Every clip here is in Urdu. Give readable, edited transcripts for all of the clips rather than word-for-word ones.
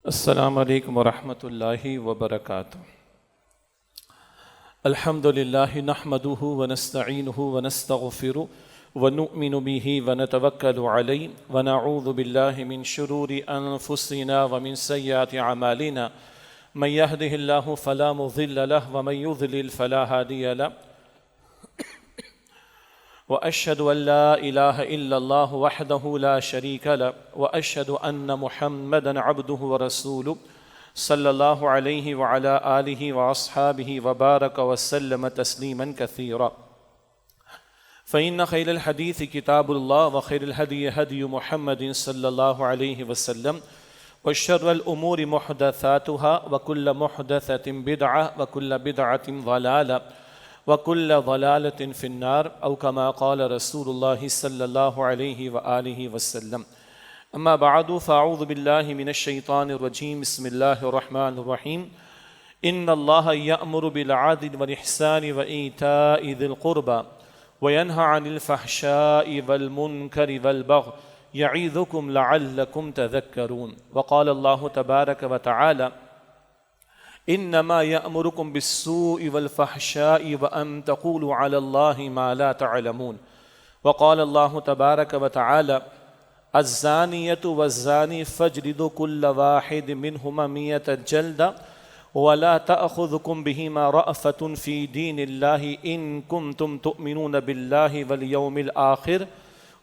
السلام علیکم ورحمۃ اللہ وبرکاتہ۔ الحمد للہ نحمده ونستعینه ونستغفره ونؤمن به ونتوکل علیہ ونعوذ باللہ من شرور انفسنا ومن سیئات اعمالنا من یهده اللہ فلا مضل له ومن یضلل فلا ہادی له وأشهد أن لا إله إلا الله وحده لا شريك له وأشهد أن محمدًا عبده ورسوله صلى الله عليه وعلى آله وأصحابه وبارك وسلم تسليمًا كثيرا فإن خير الحديث كتاب الله وخير الهدي هدي محمد صلى الله عليه وسلم وشر الأمور محدثاتها وكل محدثة بدعة وكل بدعة ضلالة وَكُلَّ ضَلَالَةٍ فِي النَّارِ أو كما قال رسول الله صلى الله عليه وآله وسلم أما بعد فأعوذ بالله من الشيطان الرجيم بسم الله الرحمن الرحيم إن الله يأمر بالعدل والإحسان وإيتاء ذي القربى وينهى عن الفحشاء والمنكر والبغي يعظكم لعلكم تذكرون وقال الله تبارك وتعالى انما یأمرکم بالسوء والفحشاء وان تقولوا علی اللہ ما لا تعلمون وقال اللہ تبارک وتعالی الزانیة والزانی فاجلدوا كل واحد منهما 100 جلدة ولا تأخذكم بهما رأفة في دين الله إن كنتم تؤمنون بالله واليوم الآخر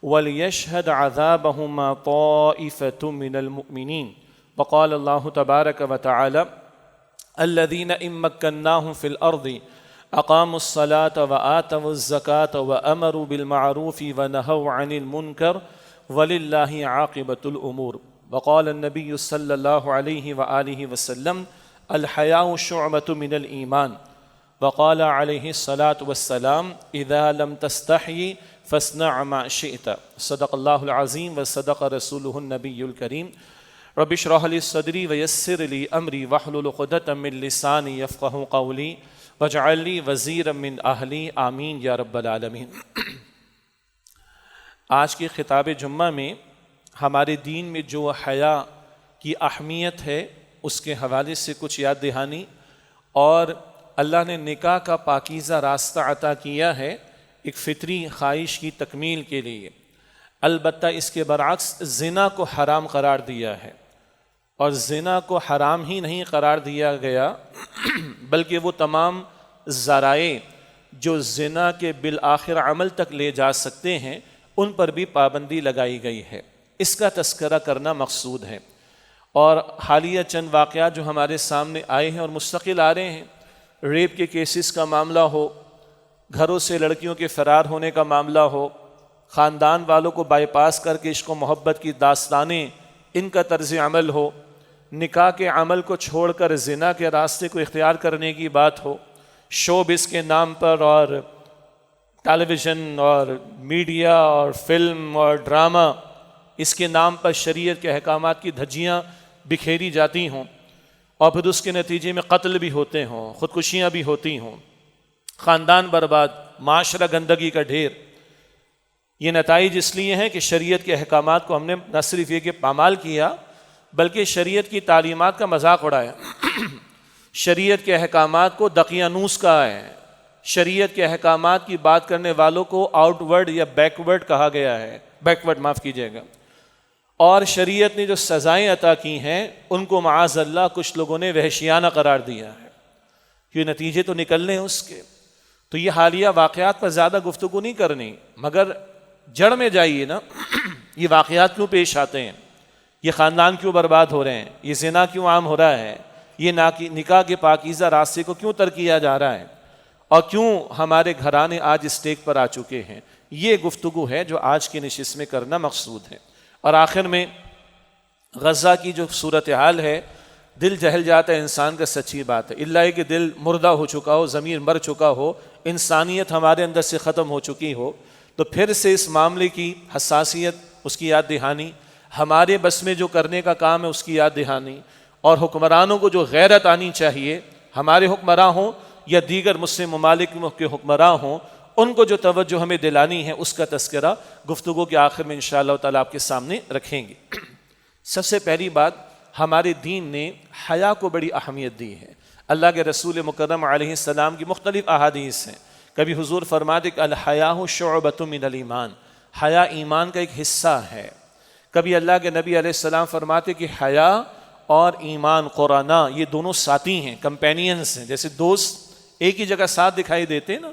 وليشهد عذابهما طائفة من المؤمنين وقال الله تبارك وتعالى الذين إن مكناهم في الأرض أقاموا الصلاة وآتوا الزكاة وأمروا بالمعروف ونهوا عن المنكر ولله عاقبة الأمور وقال النبي صلى الله عليه وآله وسلم الحياء شعبة من الإيمان وقال عليه الصلاة والسلام إذا لم تستحي فاصنع ما شئت صدق الله العظيم وصدق رسوله النبي الكريم رب اشرح لي صدري ويسر لي امري واحلل عقدة من لساني يفقهوا قولي واجعل لي وزيرا من اهلي آمین یا رب العالمین۔ آج کے خطاب جمعہ میں ہمارے دین میں جو حیا کی اہمیت ہے اس کے حوالے سے کچھ یاد دہانی اور اللہ نے نکاح کا پاکیزہ راستہ عطا کیا ہے ایک فطری خواہش کی تکمیل کے لیے، البتہ اس کے برعکس زنا کو حرام قرار دیا ہے، اور زنا کو حرام ہی نہیں قرار دیا گیا بلکہ وہ تمام ذرائع جو زنا کے بالآخر عمل تک لے جا سکتے ہیں ان پر بھی پابندی لگائی گئی ہے۔ اس کا تذکرہ کرنا مقصود ہے، اور حالیہ چند واقعات جو ہمارے سامنے آئے ہیں اور مستقل آ رہے ہیں، ریپ کے کیسز کا معاملہ ہو، گھروں سے لڑکیوں کے فرار ہونے کا معاملہ ہو، خاندان والوں کو بائی پاس کر کے عشق و محبت کی داستانیں ان کا طرز عمل ہو، نکاح کے عمل کو چھوڑ کر زنا کے راستے کو اختیار کرنے کی بات ہو، شوبز کے نام پر اور ٹیلی ویژن اور میڈیا اور فلم اور ڈرامہ اس کے نام پر شریعت کے احکامات کی دھجیاں بکھیری جاتی ہوں، اور پھر اس کے نتیجے میں قتل بھی ہوتے ہوں، خودکشیاں بھی ہوتی ہوں، خاندان برباد، معاشرہ گندگی کا ڈھیر۔ یہ نتائج اس لیے ہیں کہ شریعت کے احکامات کو ہم نے نہ صرف یہ کہ پامال کیا بلکہ شریعت کی تعلیمات کا مذاق اڑایا، شریعت کے احکامات کو دقیانوس کہا ہے، شریعت کے احکامات کی بات کرنے والوں کو آؤٹ ورڈ یا بیک ورڈ کہا گیا ہے، بیک ورڈ معاف کیجیے گا، اور شریعت نے جو سزائیں عطا کی ہیں ان کو معاذ اللہ کچھ لوگوں نے وحشیانہ قرار دیا ہے۔ یہ نتیجے تو نکلنے ہیں اس کے، تو یہ حالیہ واقعات پر زیادہ گفتگو نہیں کرنی، مگر جڑ میں جائیے نا، یہ واقعات کیوں پیش آتے ہیں، یہ خاندان کیوں برباد ہو رہے ہیں، یہ زنا کیوں عام ہو رہا ہے، یہ نکاح کے پاکیزہ راستے کو کیوں ترک کیا جا رہا ہے، اور کیوں ہمارے گھرانے آج اسٹیج پر آ چکے ہیں، یہ گفتگو ہے جو آج کی نشست میں کرنا مقصود ہے۔ اور آخر میں غزہ کی جو صورتحال ہے، دل جہل جاتا ہے انسان کا، سچی بات ہے، اللہ کہ دل مردہ ہو چکا ہو، ضمیر مر چکا ہو، انسانیت ہمارے اندر سے ختم ہو چکی ہو، تو پھر سے اس معاملے کی حساسیت، اس کی یاد دہانی، ہمارے بس میں جو کرنے کا کام ہے اس کی یاد دہانی، اور حکمرانوں کو جو غیرت آنی چاہیے، ہمارے حکمراں ہوں یا دیگر مسلم ممالک کے حکمراں ہوں، ان کو جو توجہ ہمیں دلانی ہے اس کا تذکرہ گفتگو کے آخر میں انشاءاللہ تعالیٰ آپ کے سامنے رکھیں گے۔ سب سے پہلی بات، ہمارے دین نے حیا کو بڑی اہمیت دی ہے۔ اللہ کے رسول مکرم علیہ السلام کی مختلف احادیث ہیں، کبھی حضور فرماتے کہ الحیاء شعبۃ من الایمان، حیا ایمان کا ایک حصہ ہے۔ کبھی اللہ کے نبی علیہ السلام فرماتے کہ حیا اور ایمان قرانا، یہ دونوں ساتھی ہیں، کمپینینز ہیں، جیسے دوست ایک ہی جگہ ساتھ دکھائی دیتے ہیں نا،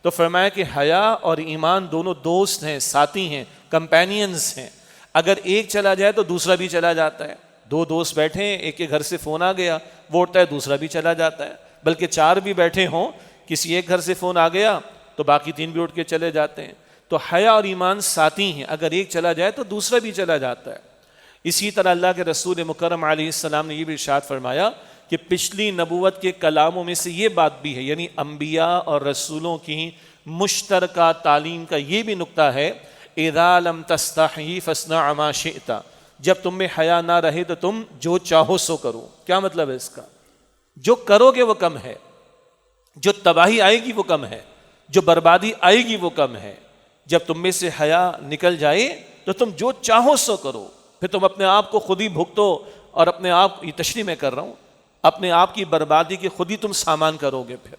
تو فرمایا کہ حیا اور ایمان دونوں دوست ہیں، ساتھی ہیں، کمپینینز ہیں۔ اگر ایک چلا جائے تو دوسرا بھی چلا جاتا ہے۔ دو دوست بیٹھے ہیں، ایک کے گھر سے فون آ گیا، وہ اٹھتا ہے، دوسرا بھی چلا جاتا ہے۔ بلکہ چار بھی بیٹھے ہوں، کسی ایک گھر سے فون آ گیا تو باقی تین بھی اٹھ کے چلے جاتے ہیں۔ تو حیا اور ایمان ساتھی ہیں، اگر ایک چلا جائے تو دوسرا بھی چلا جاتا ہے۔ اسی طرح اللہ کے رسول مکرم علیہ السلام نے یہ بھی ارشاد فرمایا کہ پچھلی نبوت کے کلاموں میں سے یہ بات بھی ہے، یعنی انبیاء اور رسولوں کی مشترکہ تعلیم کا یہ بھی نقطہ ہے، اذا لم تستحی فاصنع ما شئت، جب تم میں حیا نہ رہے تو تم جو چاہو سو کرو۔ کیا مطلب ہے اس کا؟ جو کرو گے وہ کم ہے، جو تباہی آئے گی وہ کم ہے، جو بربادی آئے گی وہ کم ہے۔ جب تم میں سے حیا نکل جائے تو تم جو چاہو سو کرو، پھر تم اپنے آپ کو خود ہی بھگتو، اور اپنے آپ، یہ تشریح میں کر رہا ہوں، اپنے آپ کی بربادی کی خود ہی تم سامان کرو گے پھر۔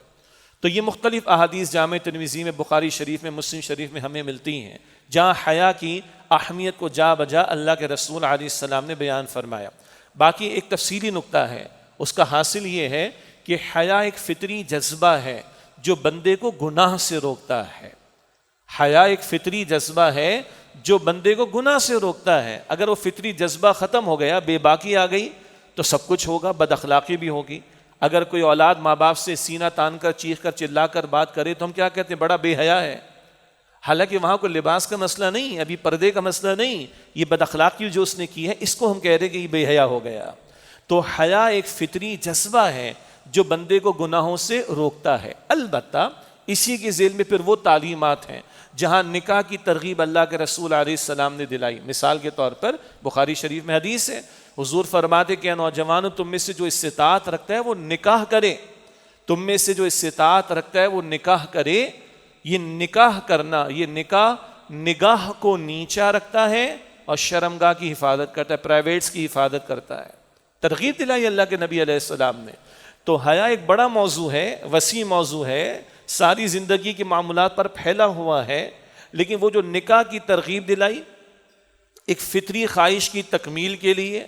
تو یہ مختلف احادیث جامع ترمذی میں، بخاری شریف میں، مسلم شریف میں ہمیں ملتی ہیں، جہاں حیا کی اہمیت کو جا بجا اللہ کے رسول علیہ السلام نے بیان فرمایا۔ باقی ایک تفصیلی نقطہ ہے، اس کا حاصل یہ ہے کہ حیا ایک فطری جذبہ ہے جو بندے کو گناہ سے روکتا ہے۔ حیا ایک فطری جذبہ ہے جو بندے کو گناہ سے روکتا ہے۔ اگر وہ فطری جذبہ ختم ہو گیا، بے باکی آ گئی، تو سب کچھ ہوگا، بد اخلاقی بھی ہوگی۔ اگر کوئی اولاد ماں باپ سے سینہ تان کر، چیخ کر، چلا کر بات کرے تو ہم کیا کہتے ہیں؟ بڑا بے حیا ہے۔ حالانکہ وہاں کوئی لباس کا مسئلہ نہیں، ابھی پردے کا مسئلہ نہیں، یہ بد اخلاقی جو اس نے کی ہے، اس کو ہم کہہ رہے کہ یہ بے حیا ہو گیا۔ تو حیا ایک فطری جذبہ ہے جو بندے کو گناہوں سے روکتا ہے۔ البتہ اسی کے ذیل میں پھر وہ تعلیمات ہیں جہاں نکاح کی ترغیب اللہ کے رسول علیہ السلام نے دلائی۔ مثال کے طور پر بخاری شریف میں حدیث ہے، حضور فرماتے کہ نوجوانوں، تم میں سے جو استطاعت رکھتا ہے وہ نکاح کرے، تم میں سے جو استطاعت رکھتا ہے وہ نکاح کرے۔ یہ نکاح کرنا، یہ نکاح نگاہ کو نیچا رکھتا ہے اور شرمگاہ کی حفاظت کرتا ہے، پرائیویٹس کی حفاظت کرتا ہے۔ ترغیب دلائی اللہ کے نبی علیہ السلام نے۔ تو حیا ایک بڑا موضوع ہے، وسیع موضوع ہے، ساری زندگی کے معاملات پر پھیلا ہوا ہے، لیکن وہ جو نکاح کی ترغیب دلائی ایک فطری خواہش کی تکمیل کے لیے،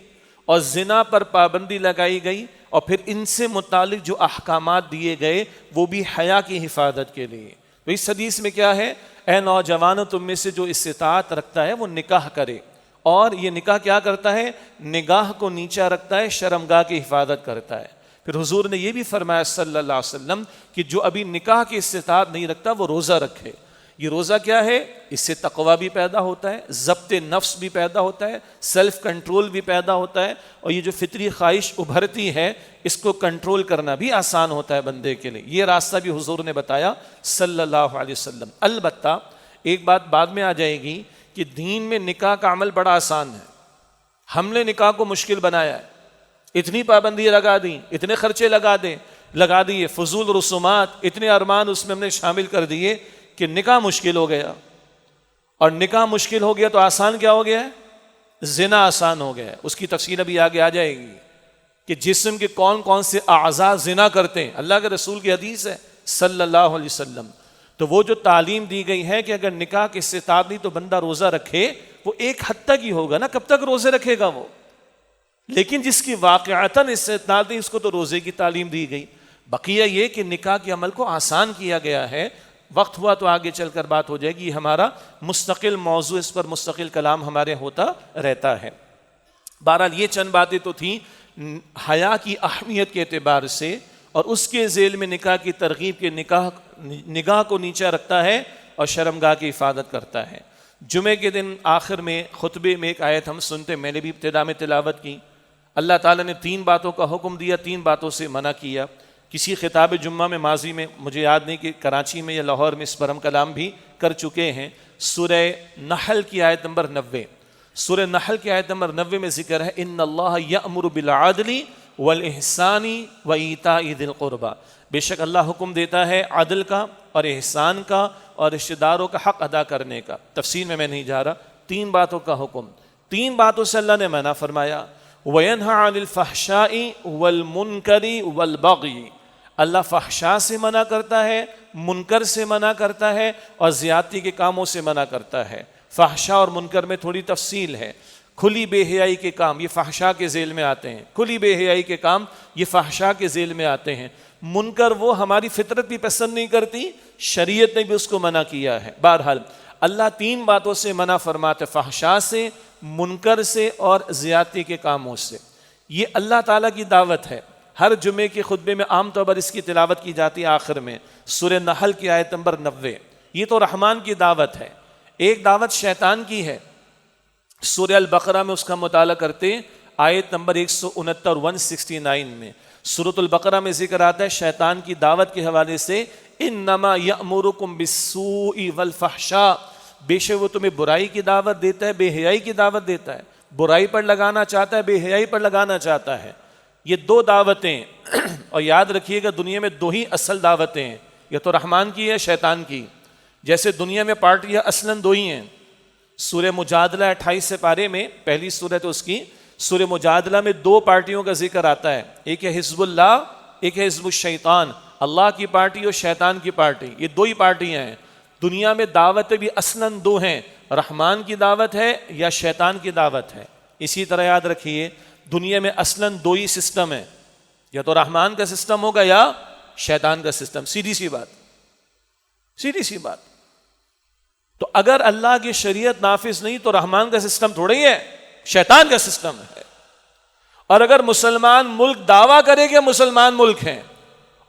اور زنا پر پابندی لگائی گئی، اور پھر ان سے متعلق جو احکامات دیے گئے وہ بھی حیا کی حفاظت کے لیے۔ تو اس حدیث میں کیا ہے؟ اے نوجوانوں، تم میں سے جو استطاعت رکھتا ہے وہ نکاح کرے، اور یہ نکاح کیا کرتا ہے؟ نگاہ کو نیچا رکھتا ہے، شرمگاہ کی حفاظت کرتا ہے۔ پھر حضور نے یہ بھی فرمایا صلی اللہ علیہ وسلم کہ جو ابھی نکاح کی استطاعت نہیں رکھتا وہ روزہ رکھے۔ یہ روزہ کیا ہے؟ اس سے تقوی بھی پیدا ہوتا ہے، ضبط نفس بھی پیدا ہوتا ہے، سیلف کنٹرول بھی پیدا ہوتا ہے، اور یہ جو فطری خواہش ابھرتی ہے اس کو کنٹرول کرنا بھی آسان ہوتا ہے بندے کے لیے۔ یہ راستہ بھی حضور نے بتایا صلی اللہ علیہ وسلم۔ البتہ ایک بات بعد میں آ جائے گی کہ دین میں نکاح کا عمل بڑا آسان ہے، ہم نے نکاح کو مشکل بنایا ہے، اتنی پابندی لگا دیں، اتنے خرچے لگا دیے، فضول رسومات، اتنے ارمان اس میں ہم نے شامل کر دیے کہ نکاح مشکل ہو گیا۔ اور نکاح مشکل ہو گیا تو آسان کیا ہو گیا ہے؟ زنا آسان ہو گیا ہے۔ اس کی تفصیل ابھی آگے آ جائے گی کہ جسم کے کون کون سے اعضاء زنا کرتے ہیں، اللہ کے رسول کی حدیث ہے صلی اللہ علیہ وسلم۔ تو وہ جو تعلیم دی گئی ہے کہ اگر نکاح کی استطاعت نہیں تو بندہ روزہ رکھے، وہ ایک حد تک ہی ہوگا نا، کب تک روزے رکھے گا وہ؟ لیکن جس کی واقعتاً استطاعت نہیں، اس کو تو روزے کی تعلیم دی گئی۔ بقیہ یہ کہ نکاح کے عمل کو آسان کیا گیا ہے۔ وقت ہوا تو آگے چل کر بات ہو جائے گی، ہمارا مستقل موضوع، اس پر مستقل کلام ہمارے ہوتا رہتا ہے۔ بہرحال یہ چند باتیں تو تھیں حیا کی اہمیت کے اعتبار سے، اور اس کے ذیل میں نکاح کی ترغیب کے نگاہ کو نیچا رکھتا ہے اور شرمگاہ کی حفاظت کرتا ہے۔ جمعے کے دن آخر میں خطبے میں ایک آیت ہم سنتے، میں نے بھی ابتدا میں تلاوت کی۔ اللہ تعالیٰ نے 3 باتوں کا حکم دیا، 3 باتوں سے منع کیا۔ کسی خطاب جمعہ میں ماضی میں، مجھے یاد نہیں کہ کراچی میں یا لاہور میں، اس پر ہم کلام بھی کر چکے ہیں۔ سورہ نحل کی آیت نمبر 90، سورہ نحل کی آیت نمبر 90 میں ذکر ہے، ان اللہ یأمر بالعدل والاحسان وایتاء ذی القربی، بے شک اللہ حکم دیتا ہے عدل کا اور احسان کا اور رشتہ داروں کا حق ادا کرنے کا۔ تفصیل میں نہیں جا رہا، 3 باتوں کا حکم، 3 باتوں سے اللہ نے منع فرمایا۔ وَيَنْهَى عَنِ الْفَحْشَاءِ وَالْمُنْكَرِ وَالْبَغْيِ، اللہ فحشاء سے منع کرتا ہے، منکر سے منع کرتا ہے، اور زیادتی کے کاموں سے منع کرتا ہے۔ فحشاء اور منکر میں تھوڑی تفصیل ہے۔ کھلی بے حیائی کے کام یہ فحشاء کے ذیل میں آتے ہیں، کھلی بے حیائی کے کام یہ فحشاء کے ذیل میں آتے ہیں۔ منکر وہ ہماری فطرت بھی پسند نہیں کرتی، شریعت نے بھی اس کو منع کیا ہے۔ بہرحال اللہ تین باتوں سے منع فرماتے، فحشاء سے، منکر سے اور زیادتی کے کاموں سے۔ یہ اللہ تعالیٰ کی دعوت ہے۔ ہر جمعے کے خطبے میں عام طور پر اس کی تلاوت کی جاتی ہے آخر میں، سورہ نحل کی آیت نمبر 90۔ یہ تو رحمان کی دعوت ہے۔ ایک دعوت شیطان کی ہے، سورہ البقرہ میں اس کا مطالعہ کرتے آیت نمبر 169 169 میں سورۃ البقرہ میں ذکر آتا ہے شیطان کی دعوت کے حوالے سے، انما یأمرکم بالسوء والفحشاء، بے شک وہ تمہیں برائی کی دعوت دیتا ہے، بے حیائی کی دعوت دیتا ہے، برائی پر لگانا چاہتا ہے، بے حیائی پر لگانا چاہتا ہے۔ یہ دو دعوتیں اور یاد رکھیے گا دنیا میں دو ہی اصل دعوتیں ہیں، یہ تو رحمان کی ہے، شیطان کی۔ جیسے دنیا میں پارٹیاں اصلاً دو ہی ہیں۔ سورہ مجادلہ 28 پارے میں پہلی سورت اس کی، سورہ مجادلہ میں دو پارٹیوں کا ذکر آتا ہے، ایک ہے حزب اللہ، ایک ہے حزب الشیطان، اللہ کی پارٹی اور شیطان کی پارٹی، یہ دو ہی پارٹیاں ہیں۔ دنیا میں دعوتیں بھی اصلاً دو ہیں، رحمان کی دعوت ہے یا شیطان کی دعوت ہے۔ اسی طرح یاد رکھیے دنیا میں اصلاً دو ہی سسٹم ہے، یا تو رحمان کا سسٹم ہوگا یا شیطان کا سسٹم، سیدھی سی بات، سیدھی سی بات۔ تو اگر اللہ کی شریعت نافذ نہیں تو رحمان کا سسٹم تھوڑا ہی ہے، شیطان کا سسٹم ہے۔ اور اگر مسلمان ملک دعویٰ کرے کہ مسلمان ملک ہیں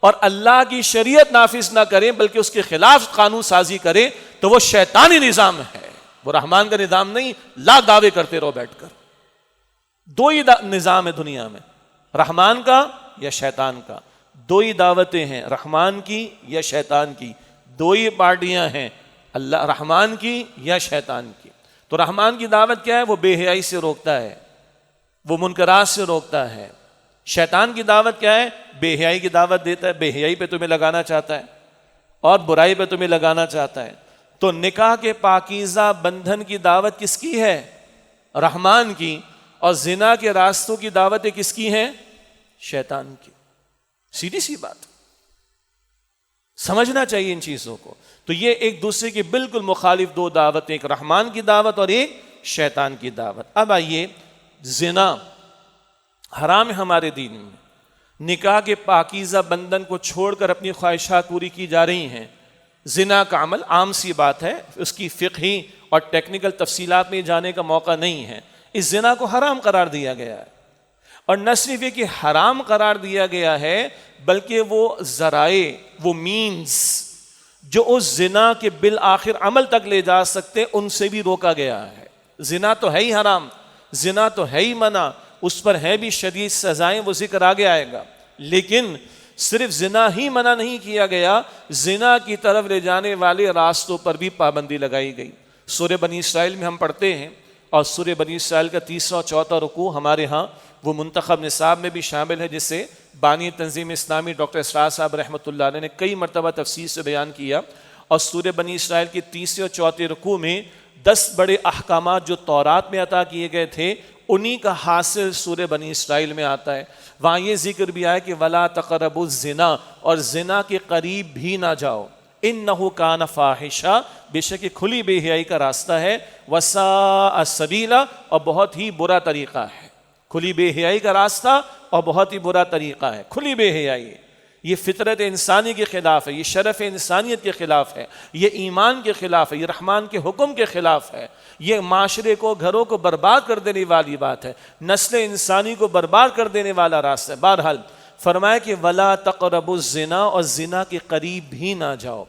اور اللہ کی شریعت نافذ نہ کرے بلکہ اس کے خلاف قانون سازی کرے تو وہ شیطانی نظام ہے، وہ رحمان کا نظام نہیں۔ لاکھ دعوے کرتے رہو بیٹھ کر، دو ہی نظام ہے دنیا میں، رحمان کا یا شیطان کا، دو ہی دعوتیں ہیں، رحمان کی یا شیطان کی، دو ہی پارٹیاں ہیں، اللہ رحمان کی یا شیطان کی۔ تو رحمان کی دعوت کیا ہے؟ وہ بے حیائی سے روکتا ہے، وہ منکرات سے روکتا ہے۔ شیطان کی دعوت کیا ہے؟ بے حیائی کی دعوت دیتا ہے، بے حیائی پہ تمہیں لگانا چاہتا ہے اور برائی پہ تمہیں لگانا چاہتا ہے۔ تو نکاح کے پاکیزہ بندھن کی دعوت کس کی ہے؟ رحمان کی۔ اور زنا کے راستوں کی دعوتیں کس کی ہیں؟ شیطان کی۔ سیدھی سی بات، سمجھنا چاہیے ان چیزوں کو۔ تو یہ ایک دوسرے کی بالکل مخالف دو دعوتیں، ایک رحمان کی دعوت اور ایک شیطان کی دعوت۔ اب آئیے، زنا حرام ہے ہمارے دین میں، نکاح کے پاکیزہ بندھن کو چھوڑ کر اپنی خواہشات پوری کی جا رہی ہیں۔ زنا کا عمل عام سی بات ہے، اس کی فقہی اور ٹیکنیکل تفصیلات میں جانے کا موقع نہیں ہے۔ اس زنا کو حرام قرار دیا گیا ہے، اور نہ صرف یہ کہ حرام قرار دیا گیا ہے بلکہ وہ ذرائع، وہ مینز جو اس زنا کے بالآخر عمل تک لے جا سکتے ان سے بھی روکا گیا ہے۔ زنا تو ہے ہی حرام، زنا تو ہے ہی منع، اس پر ہے بھی شدید سزائیں، وہ ذکر آگے آئے گا۔ لیکن صرف زنا ہی منع نہیں کیا گیا، زنا کی طرف لے جانے والے راستوں پر بھی پابندی لگائی گئی۔ سورہ بنی اسرائیل میں ہم پڑھتے ہیں، اور سورہ بنی اسرائیل کا 3 اور 4 رکوع ہمارے ہاں وہ منتخب نصاب میں بھی شامل ہے، جسے بانی تنظیم اسلامی ڈاکٹر اسرار صاحب رحمۃ اللہ علیہ نے کئی مرتبہ تفصیل سے بیان کیا۔ اور سورہ بنی اسرائیل کی 3 اور 4 رکوع میں 10 بڑے احکامات جو تورات میں عطا کیے گئے تھے انہی کا حاصل سورہ بنی اسرائیل میں آتا ہے۔ وہاں یہ ذکر بھی آیا کہ وَلَا تَقْرَبُوا الزِّنَا، اور زنا کے قریب بھی نہ جاؤ، انہو کان فاحشہ، بے شک کھلی بے حیائی کا راستہ ہے، وساء سبیلا، اور بہت ہی برا طریقہ ہے۔ کھلی بے حیائی کا راستہ اور بہت ہی برا طریقہ ہے۔ کھلی بے حیائی یہ فطرت انسانی کے خلاف ہے، یہ شرف انسانیت کے خلاف ہے، یہ ایمان کے خلاف ہے، یہ رحمان کے حکم کے خلاف ہے، یہ معاشرے کو، گھروں کو برباد کر دینے والی بات ہے، نسل انسانی کو برباد کر دینے والا راستہ ہے۔ بہرحال فرمایا کہ وَلَا تَقْرَبُوا الزِّنَا، اور زنا کے قریب بھی نہ جاؤ۔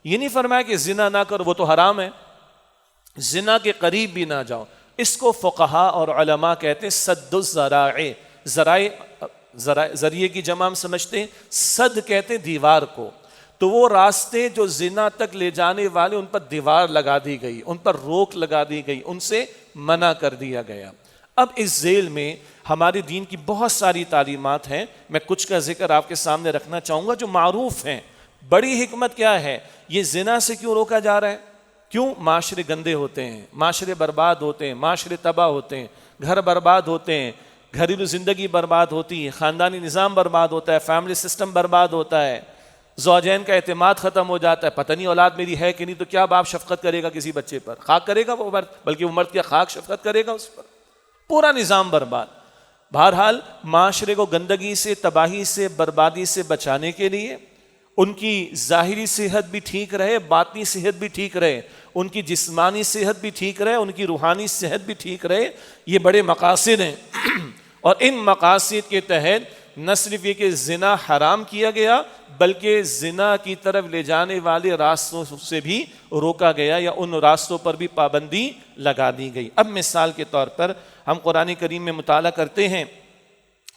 یہ نہیں فرمایا کہ زنا نہ کرو، وہ تو حرام ہے، زنا کے قریب بھی نہ جاؤ۔ اس کو فقہا اور علماء کہتے ہیں سد الذرائع، ذریعے کی جمع ہم سمجھتے ہیں، صد کہتے ہیں دیوار کو۔ تو وہ راستے جو زنا تک لے جانے والے ان پر دیوار لگا دی گئی، ان پر روک لگا دی گئی، ان سے منع کر دیا گیا۔ اب اس ذیل میں ہمارے دین کی بہت ساری تعلیمات ہیں، میں کچھ کا ذکر آپ کے سامنے رکھنا چاہوں گا جو معروف ہیں۔ بڑی حکمت کیا ہے؟ یہ زنا سے کیوں روکا جا رہا ہے؟ کیوں؟ معاشرے گندے ہوتے ہیں، معاشرے برباد ہوتے ہیں، معاشرے تباہ ہوتے ہیں، گھر برباد ہوتے ہیں، گھریلو زندگی برباد ہوتی ہے، خاندانی نظام برباد ہوتا ہے، فیملی سسٹم برباد ہوتا ہے، زوجین کا اعتماد ختم ہو جاتا ہے، پتہ نہیں اولاد میری ہے کہ نہیں، تو کیا باپ شفقت کرے گا کسی بچے پر؟ خاک کرے گا وہ مرد، بلکہ وہ مرد کیا خاک شفقت کرے گا اس پر؟ پورا نظام برباد۔ بہرحال معاشرے کو گندگی سے، تباہی سے، بربادی سے بچانے کے لیے ان کی ظاہری صحت بھی ٹھیک رہے، باطنی صحت بھی ٹھیک رہے، ان کی جسمانی صحت بھی ٹھیک رہے، ان کی روحانی صحت بھی ٹھیک رہے، یہ بڑے مقاصد ہیں۔ اور ان مقاصد کے تحت نہ صرف یہ کہ زنا حرام کیا گیا، بلکہ زنا کی طرف لے جانے والے راستوں سے بھی روکا گیا، یا ان راستوں پر بھی پابندی لگا دی گئی۔ اب مثال کے طور پر ہم قرآن کریم میں مطالعہ کرتے ہیں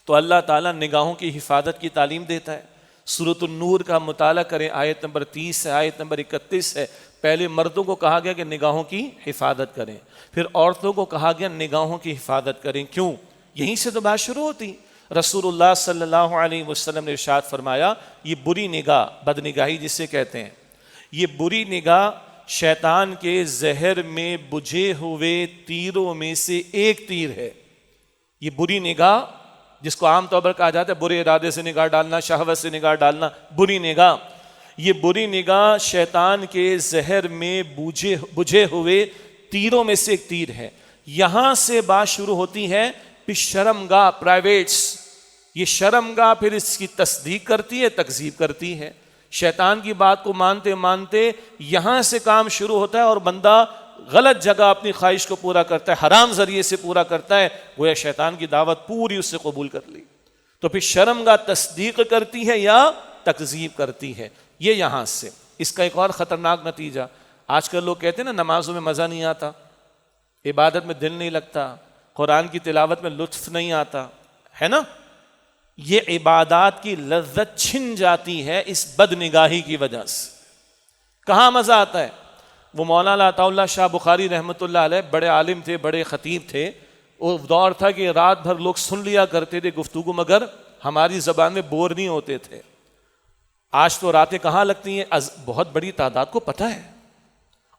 تو اللہ تعالیٰ نگاہوں کی حفاظت کی تعلیم دیتا ہے۔ سورۃ النور کا مطالعہ کریں، آیت نمبر 30 سے آیت نمبر 31 ہے۔ پہلے مردوں کو کہا گیا کہ نگاہوں کی حفاظت کریں، پھر عورتوں کو کہا گیا نگاہوں کی حفاظت کریں۔ کیوں؟ یہیں سے تو بات شروع ہوتی۔ رسول اللہ صلی اللہ علیہ وسلم نے ارشاد فرمایا، یہ بری نگاہ، بد نگاہی جسے کہتے ہیں، یہ بری نگاہ شیطان کے زہر میں بجھے ہوئے تیروں میں سے ایک تیر ہے۔ یہ بری نگاہ، جس کو عام طور پر کہا جاتا ہے برے ارادے سے نگاہ ڈالنا، شہوت سے نگاہ ڈالنا، بری نگاہ، یہ بری نگاہ شیطان کے زہر میں بجھے ہوئے تیروں میں سے ایک تیر ہے۔ یہاں سے بات شروع ہوتی ہے، پھر شرمگاہ، پرائیویٹس، یہ شرمگاہ پھر اس کی تصدیق کرتی ہے، تکذیب کرتی ہے۔ شیطان کی بات کو مانتے مانتے یہاں سے کام شروع ہوتا ہے، اور بندہ غلط جگہ اپنی خواہش کو پورا کرتا ہے، حرام ذریعے سے پورا کرتا ہے، گویا شیطان کی دعوت پوری اس سے قبول کر لی۔ تو پھر شرمگاہ تصدیق کرتی ہے یا تکذیب کرتی ہے، یہ یہاں سے۔ اس کا ایک اور خطرناک نتیجہ، آج کل لوگ کہتے ہیں نا نمازوں میں مزہ نہیں آتا، عبادت میں دل نہیں لگتا، قرآن کی تلاوت میں لطف نہیں آتا، ہے نا؟ یہ عبادات کی لذت چھن جاتی ہے اس بد نگاہی کی وجہ سے۔ کہاں مزہ آتا ہے؟ وہ مولانا عطا اللہ شاہ بخاری رحمۃ اللہ علیہ بڑے عالم تھے، بڑے خطیب تھے۔ وہ دور تھا کہ رات بھر لوگ سن لیا کرتے تھے گفتگو، مگر ہماری زبان میں بور نہیں ہوتے تھے۔ آج تو راتیں کہاں لگتی ہیں، بہت بڑی تعداد کو پتہ ہے۔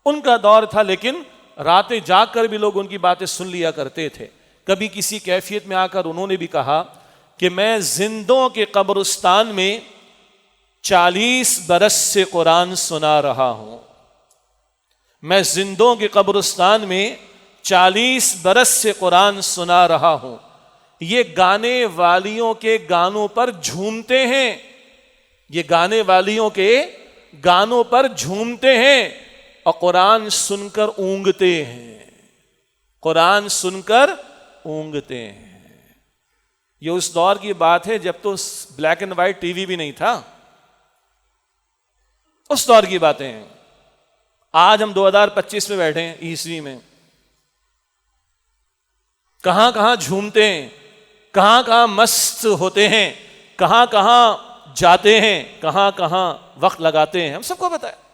ان کا دور تھا، لیکن راتیں جاگ کر بھی لوگ ان کی باتیں سن لیا کرتے تھے۔ کبھی کسی کیفیت میں آ کر انہوں نے بھی کہا کہ میں زندوں کے قبرستان میں 40 برس سے قرآن سنا رہا ہوں، میں زندوں کے قبرستان میں 40 برس سے قرآن سنا رہا ہوں، یہ گانے والیوں کے گانوں پر جھومتے ہیں، یہ گانے والیوں کے گانوں پر جھومتے ہیں اور قرآن سن کر اونگتے ہیں، قرآن سن کر اونگتے ہیں۔ یہ اس دور کی بات ہے جب تو black and white T V بھی نہیں تھا، اس دور کی باتیں ہیں۔ آج ہم 2025 میں بیٹھے ہیں، عیسوی میں، کہاں کہاں جھومتے ہیں، کہاں کہاں مست ہوتے ہیں، کہاں کہاں جاتے ہیں، کہاں کہاں وقت لگاتے ہیں، ہم سب کو پتہ ہے۔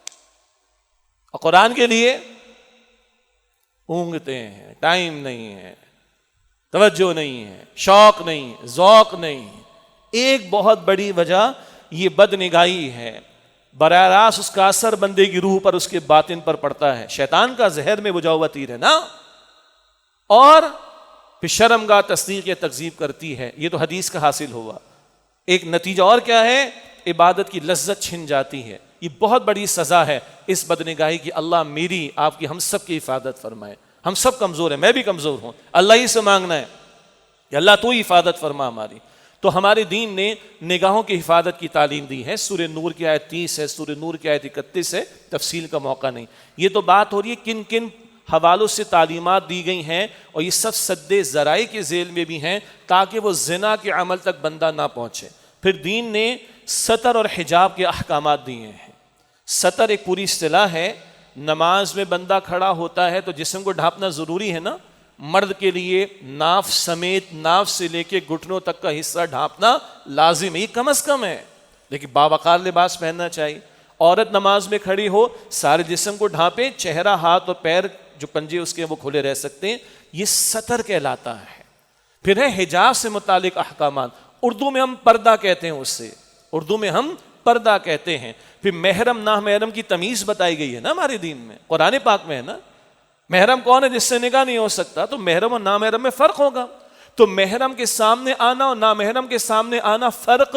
اور قرآن کے لیے اونگتے ہیں، ٹائم نہیں ہے، توجہ نہیں ہے، شوق نہیں، ذوق نہیں۔ ایک بہت بڑی وجہ یہ بد نگاہی ہے، براہ راست اس کا اثر بندے کی روح پر، اس کے باطن پر پڑتا ہے۔ شیطان کا زہر میں بجھا ہوا تیر ہے نا، اور پھر شرمگاہ تصدیق یا تکذیب کرتی ہے۔ یہ تو حدیث کا حاصل ہوا۔ ایک نتیجہ اور کیا ہے؟ عبادت کی لذت چھن جاتی ہے۔ یہ بہت بڑی سزا ہے اس بدنگاہی کی۔ اللہ میری، آپ کی، ہم سب کی حفاظت فرمائے۔ ہم سب کمزور ہیں، میں بھی کمزور ہوں، اللہ ہی سے مانگنا ہے کہ اللہ تو ہی حفاظت فرما ہماری۔ تو ہمارے دین نے نگاہوں کی حفاظت کی تعلیم دی ہے۔ سورہ نور کی آیت 30 ہے، سورہ نور کی آیت 31 ہے، تفصیل کا موقع نہیں۔ یہ تو بات ہو رہی ہے کن کن حوالوں سے تعلیمات دی گئی ہیں، اور یہ سب سد ذرائع کے ذیل میں بھی ہیں تاکہ وہ زنا کے عمل تک بندہ نہ پہنچے۔ پھر دین نے ستر اور حجاب کے احکامات دیے ہیں۔ ستر ایک پوری اصطلاح ہے۔ نماز میں بندہ کھڑا ہوتا ہے تو جسم کو ڈھانپنا ضروری ہے نا، مرد کے لیے ناف سمیت، ناف سے لے کے گھٹنوں تک کا حصہ ڈھانپنا لازم ہے، یہ کم از کم ہے، لیکن باوقار لباس پہننا چاہیے۔ عورت نماز میں کھڑی ہو، سارے جسم کو ڈھانپے، چہرہ، ہاتھ اور پیر جو پنجے اس کے وہ کھلے رہ سکتے ہیں، یہ ستر کہلاتا ہے۔ پھر ہے حجاب سے متعلق احکامات، اردو میں ہم پردہ کہتے ہیں، اس سے اردو میں ہم پردہ کہتے ہیں۔ پھر محرم نامحرم کی تمیز بتائی گئی ہے نا ہمارے دین میں، قرآن پاک میں ہے نا۔ محرم کون ہے؟ جس سے نکاح نہیں ہو سکتا، تو محرم اور نامحرم میں فرق ہوگا۔ تو محرم کے سامنے آنا اور نامحرم کے سامنے آنا فرق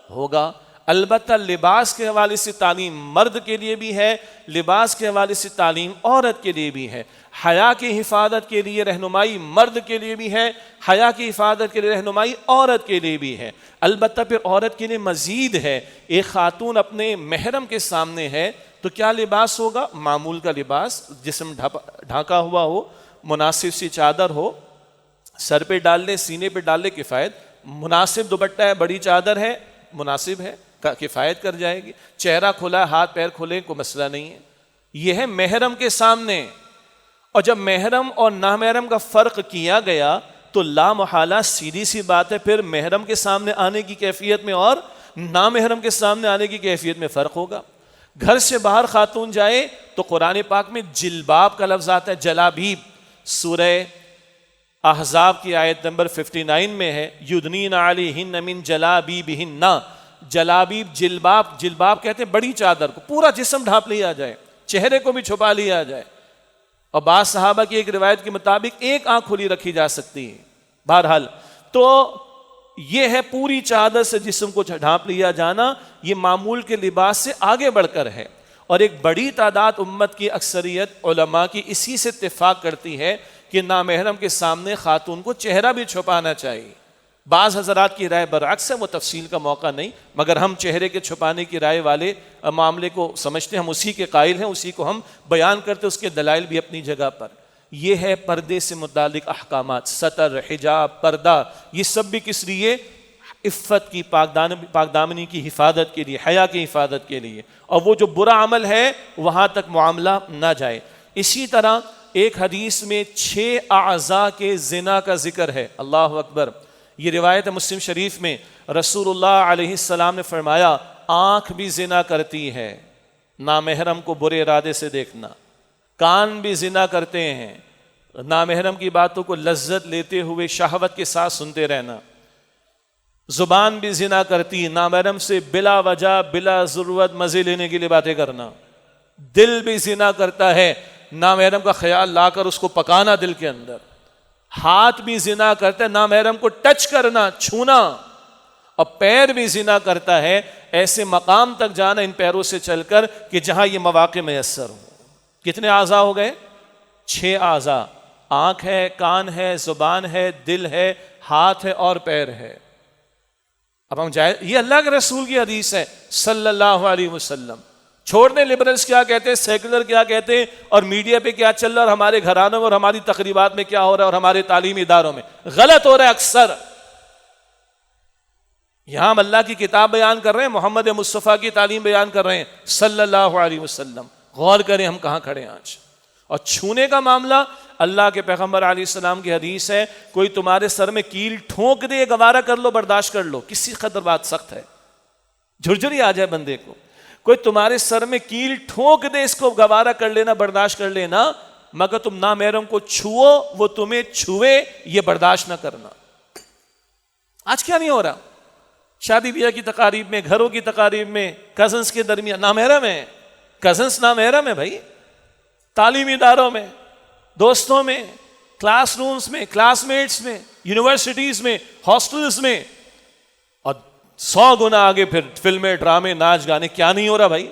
ہوگا۔ البتہ لباس کے حوالے سے تعلیم مرد کے لیے بھی ہے، لباس کے حوالے سے تعلیم عورت کے لیے بھی ہے۔ حیا کی حفاظت کے لیے رہنمائی مرد کے لیے بھی ہے، حیا کی حفاظت کے لیے رہنمائی عورت کے لیے بھی ہے۔ البتہ پھر عورت کے لیے مزید ہے، ایک خاتون اپنے محرم کے سامنے ہے تو کیا لباس ہوگا؟ معمول کا لباس، جسم ڈھانکا ہوا ہو، مناسب سی چادر ہو، سر پہ ڈال لے، سینے پہ ڈال لے، کفایت، مناسب دوپٹہ ہے، بڑی چادر ہے، مناسب ہے، کفایت کر جائے گی۔ چہرہ کھلا، ہاتھ پیر کھلے، کوئی مسئلہ نہیں ہے۔ یہ ہے محرم کے سامنے۔ اور جب محرم اور نامحرم کا فرق کیا گیا تو لا محالہ سیدھی سی بات ہے پھر محرم کے سامنے آنے کی کیفیت میں اور نامحرم کے سامنے آنے کی کیفیت میں فرق ہوگا۔ گھر سے باہر خاتون جائے تو قرآن پاک میں جلباب کا لفظ آتا ہے، جلابیب۔ سورہ احزاب کی آیت نمبر 59 میں ہے، یدنین علیہن من جلابیبہن۔ جلابیب جلباب، جلباب کہتے ہیں بڑی چادر کو، پورا جسم ڈھانپ لیا جائے، چہرے کو بھی چھپا لیا جائے۔ اور بعض صحابہ کی ایک روایت کے مطابق ایک آنکھ کھلی رکھی جا سکتی ہے۔ بہرحال تو یہ ہے پوری چادر سے جسم کو ڈھانپ لیا جانا، یہ معمول کے لباس سے آگے بڑھ کر ہے۔ اور ایک بڑی تعداد امت کی اکثریت علماء کی اسی سے اتفاق کرتی ہے کہ نامحرم کے سامنے خاتون کو چہرہ بھی چھپانا چاہیے۔ بعض حضرات کی رائے برعکس ہے، وہ تفصیل کا موقع نہیں، مگر ہم چہرے کے چھپانے کی رائے والے معاملے کو سمجھتے ہیں، ہم اسی کے قائل ہیں، اسی کو ہم بیان کرتے، اس کے دلائل بھی اپنی جگہ پر۔ یہ ہے پردے سے متعلق احکامات، ستر، حجاب، پردہ، یہ سب بھی کس لیے؟ عفت کی، پاک دامنی کی حفاظت کے لیے، حیا کی حفاظت کے لیے، اور وہ جو برا عمل ہے وہاں تک معاملہ نہ جائے۔ اسی طرح ایک حدیث میں 6 اعضاء کے زنا کا ذکر ہے، اللہ اکبر۔ یہ روایت ہے مسلم شریف میں، رسول اللہ علیہ السلام نے فرمایا آنکھ بھی زنا کرتی ہے، نامحرم کو برے ارادے سے دیکھنا، کان بھی زنا کرتے ہیں، نامحرم کی باتوں کو لذت لیتے ہوئے شہوت کے ساتھ سنتے رہنا، زبان بھی زنا کرتی، نامحرم سے بلا وجہ بلا ضرورت مزے لینے کے لیے باتیں کرنا، دل بھی زنا کرتا ہے، نامحرم کا خیال لا کر اس کو پکانا دل کے اندر، ہاتھ بھی زنا کرتا ہے، نامحرم کو ٹچ کرنا، چھونا، اور پیر بھی زنا کرتا ہے، ایسے مقام تک جانا ان پیروں سے چل کر کہ جہاں یہ مواقع میسر ہوں۔ کتنے اعضاء ہو گئے؟ 6 اعضاء، آنکھ ہے، کان ہے، زبان ہے، دل ہے، ہاتھ ہے اور پیر ہے۔ اب ہم جائے، یہ اللہ کے رسول کی حدیث ہے صلی اللہ علیہ وسلم۔ چھوڑنے لبرلز کیا کہتے ہیں، سیکولر کیا کہتے ہیں، اور میڈیا پہ کیا چل رہا ہے، اور ہمارے گھرانوں میں اور ہماری تقریبات میں کیا ہو رہا ہے، اور ہمارے تعلیمی اداروں میں غلط ہو رہا ہے اکثر۔ یہاں ہم اللہ کی کتاب بیان کر رہے ہیں، محمد مصطفیٰ کی تعلیم بیان کر رہے ہیں صلی اللہ علیہ وسلم۔ غور کریں ہم کہاں کھڑے ہیں آج۔ اور چھونے کا معاملہ، اللہ کے پیغمبر علیہ السلام کی حدیث ہے، کوئی تمہارے سر میں کیل ٹھونک دے، گوارا کر لو، برداشت کر لو، کسی قدر بات سخت ہے، جھرجھری آ جائے بندے کو، کوئی تمہارے سر میں کیل ٹھونک دے، اس کو گوارا کر لینا، برداشت کر لینا، مگر تم نامحرم کو چھو، وہ تمہیں چھوئے، یہ برداشت نہ کرنا۔ آج کیا نہیں ہو رہا؟ شادی بیاہ کی تقاریب میں، گھروں کی تقاریب میں، کزنس کے درمیان نامحرم ہے، کزنس نامحرم ہے بھائی، تعلیمی اداروں میں، دوستوں میں، کلاس رومز میں، کلاس میٹس میں، یونیورسٹیز میں، ہاسٹلز میں، اور 100 گنا آگے پھر فلمیں، ڈرامے، ناچ گانے، کیا نہیں ہو رہا بھائی؟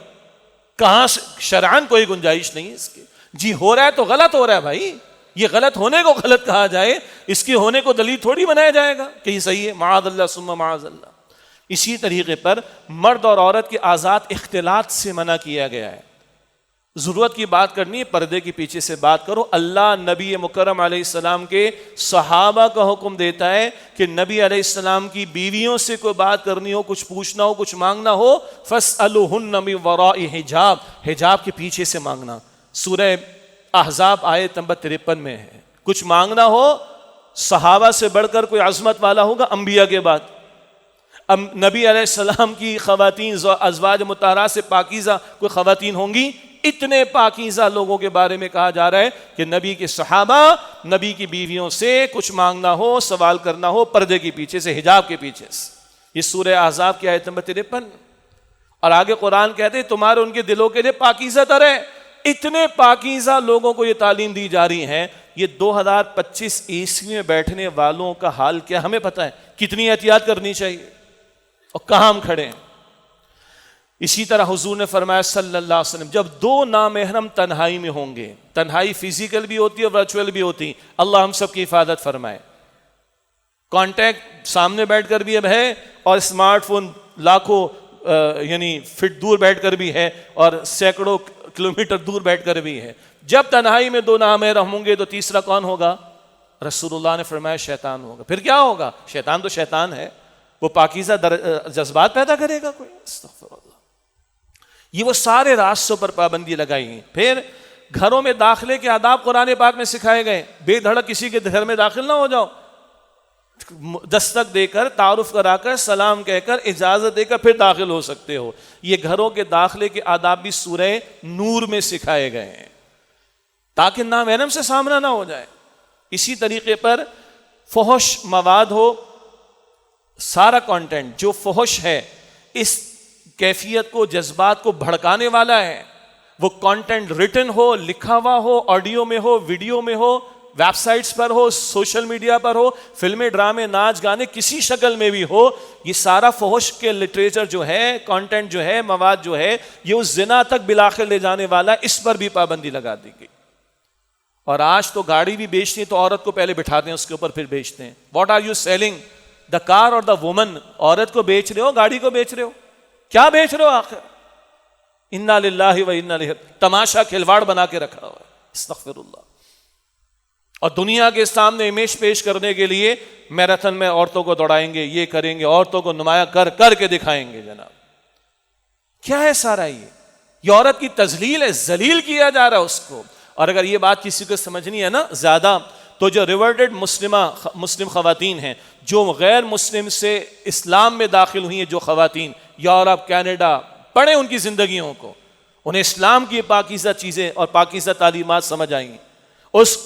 کہاں سے شرعاً کوئی گنجائش نہیں ہے اس کی؟ جی ہو رہا ہے تو غلط ہو رہا ہے بھائی، یہ غلط ہونے کو غلط کہا جائے، اس کی ہونے کو دلیل تھوڑی بنایا جائے گا کہ یہ صحیح ہے، معاذ اللہ ثم معاذ اللہ۔ اسی طریقے پر مرد اور عورت کے آزاد اختلاط سے منع کیا گیا ہے۔ ضرورت کی بات کرنی ہے، پردے کے پیچھے سے بات کرو۔ اللہ نبی مکرم علیہ السلام کے صحابہ کا حکم دیتا ہے کہ نبی علیہ السلام کی بیویوں سے کوئی بات کرنی ہو، کچھ پوچھنا ہو، کچھ مانگنا ہو، فَاسْأَلُوهُنَّ مِن وَرَاءِ حِجَاب، حجاب کے پیچھے سے مانگنا۔ سورہ احزاب آیت نمبر 53 میں ہے۔ کچھ مانگنا ہو، صحابہ سے بڑھ کر کوئی عظمت والا ہوگا انبیاء کے بعد؟ اب نبی علیہ السلام کی خواتین، ازواج مطہرات سے پاکیزہ کوئی خواتین ہوں گی؟ اتنے پاکیزہ لوگوں کے بارے میں کہا جا رہا ہے کہ نبی کے صحابہ، نبی کی بیویوں سے کچھ مانگنا ہو، سوال کرنا ہو، پردے کے پیچھے سے، حجاب کے پیچھے سے۔ یہ سورہ احزاب کی آیت نمبر 53۔ اور آگے قرآن کہتے ہیں تمہارے ان کے دلوں کے لیے پاکیزہ تر ہے۔ اتنے پاکیزہ لوگوں کو یہ تعلیم دی جا رہی ہے یہ 2025 عیسوی میں بیٹھنے والوں کا حال کیا ہمیں پتہ ہے، کتنی احتیاط کرنی چاہیے اور کہاں ہم کھڑے ہیں۔ اسی طرح حضور نے فرمایا صلی اللہ علیہ وسلم، جب دو نامحرم تنہائی میں ہوں گے، تنہائی فزیکل بھی ہوتی ہے اور ورچوئل بھی ہوتی، اللہ ہم سب کی حفاظت فرمائے۔ کانٹیکٹ سامنے بیٹھ کر بھی اب ہے اور اسمارٹ فون لاکھوں یعنی فٹ دور بیٹھ کر بھی ہے اور سینکڑوں کلومیٹر دور بیٹھ کر بھی ہے۔ جب تنہائی میں دو نامحرم ہوں گے تو تیسرا کون ہوگا؟ رسول اللہ نے فرمایا شیطان ہوگا۔ پھر کیا ہوگا؟ شیطان تو شیطان ہے، وہ پاکیزہ جذبات پیدا کرے گا کوئی؟ استغفر اللہ۔ یہ وہ سارے راستوں پر پابندی لگائی ہیں۔ پھر گھروں میں داخلے کے آداب قرآن پاک میں سکھائے گئے، بے دھڑک کسی کے گھر میں داخل نہ ہو جاؤ، دستک دے کر، تعارف کرا کر، سلام کہہ کر، اجازت دے کر پھر داخل ہو سکتے ہو۔ یہ گھروں کے داخلے کے آداب بھی سورہ نور میں سکھائے گئے ہیں تاکہ نامحرم سے سامنا نہ ہو جائے۔ اسی طریقے پر فحش مواد ہو، سارا کانٹینٹ جو فحش ہے، اس کیفیت کو، جذبات کو بھڑکانے والا ہے، وہ کانٹینٹ ریٹن ہو، لکھا ہوا ہو، آڈیو میں ہو، ویڈیو میں ہو، ویب سائٹس پر ہو، سوشل میڈیا پر ہو، فلمیں، ڈرامے، ناچ گانے کسی شکل میں بھی ہو، یہ سارا فحش کے لٹریچر جو ہے، کانٹینٹ جو ہے، مواد جو ہے، یہ اس زنا تک بلاخر لے جانے والا، اس پر بھی پابندی لگا دی گئی۔ اور آج تو گاڑی بھی بیچتی ہیں تو عورت کو پہلے بٹھاتے ہیں، اس کے اوپر پھر بیچتے ہیں۔ What are you selling? The car اور دا وومن؟ عورت کو بیچ رہے ہو، گاڑی کو بیچ رہے ہو، کیا بیچ رہے ہو آخر؟ انا للہ و انا الیہ، تماشا کھلواڑ بنا کے رکھا ہوا ہے، استغفر اللہ۔ اور دنیا کے سامنے امیج پیش کرنے کے لیے میراتھن میں عورتوں کو دوڑائیں گے، یہ کریں گے، عورتوں کو نمایاں کر کے دکھائیں گے۔ جناب کیا ہے سارا یہ عورت کی تذلیل ہے، ذلیل کیا جا رہا ہے اس کو۔ اور اگر یہ بات کسی کو سمجھنی ہے نا زیادہ، تو جو ریورٹڈ مسلم خواتین ہیں، جو غیر مسلم سے اسلام میں داخل ہوئی ہیں، جو خواتین یورپ، کینیڈا، پڑھیں ان کی زندگیوں کو، انہیں اسلام کی پاکیزہ چیزیں اور پاکیزہ تعلیمات سمجھ آئیں۔ اس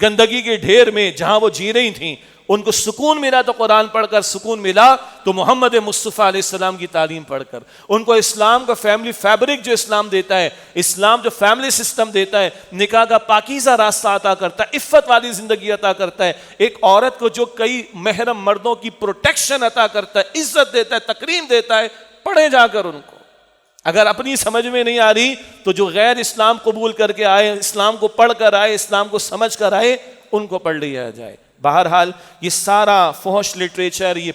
گندگی کے ڈھیر میں جہاں وہ جی رہی تھیں، ان کو سکون ملا تو قرآن پڑھ کر سکون ملا تو محمد مصطفیٰ علیہ السلام کی تعلیم پڑھ کر، ان کو اسلام کا فیملی فیبرک جو اسلام دیتا ہے، اسلام جو فیملی سسٹم دیتا ہے، نکاح کا پاکیزہ راستہ عطا کرتا ہے، عفت والی زندگی عطا کرتا ہے، ایک عورت کو جو کئی محرم مردوں کی پروٹیکشن عطا کرتا ہے، عزت دیتا ہے، تکریم دیتا ہے، پڑھے جا کر ان کو۔ اگر اپنی سمجھ میں نہیں آ رہی تو جو غیر اسلام قبول کر کے آئے، اسلام کو پڑھ کر آئے، اسلام کو سمجھ کر آئے، ان کو پڑھ لیا جائے۔ بہرحال یہ سارا فحش لٹریچر، یہ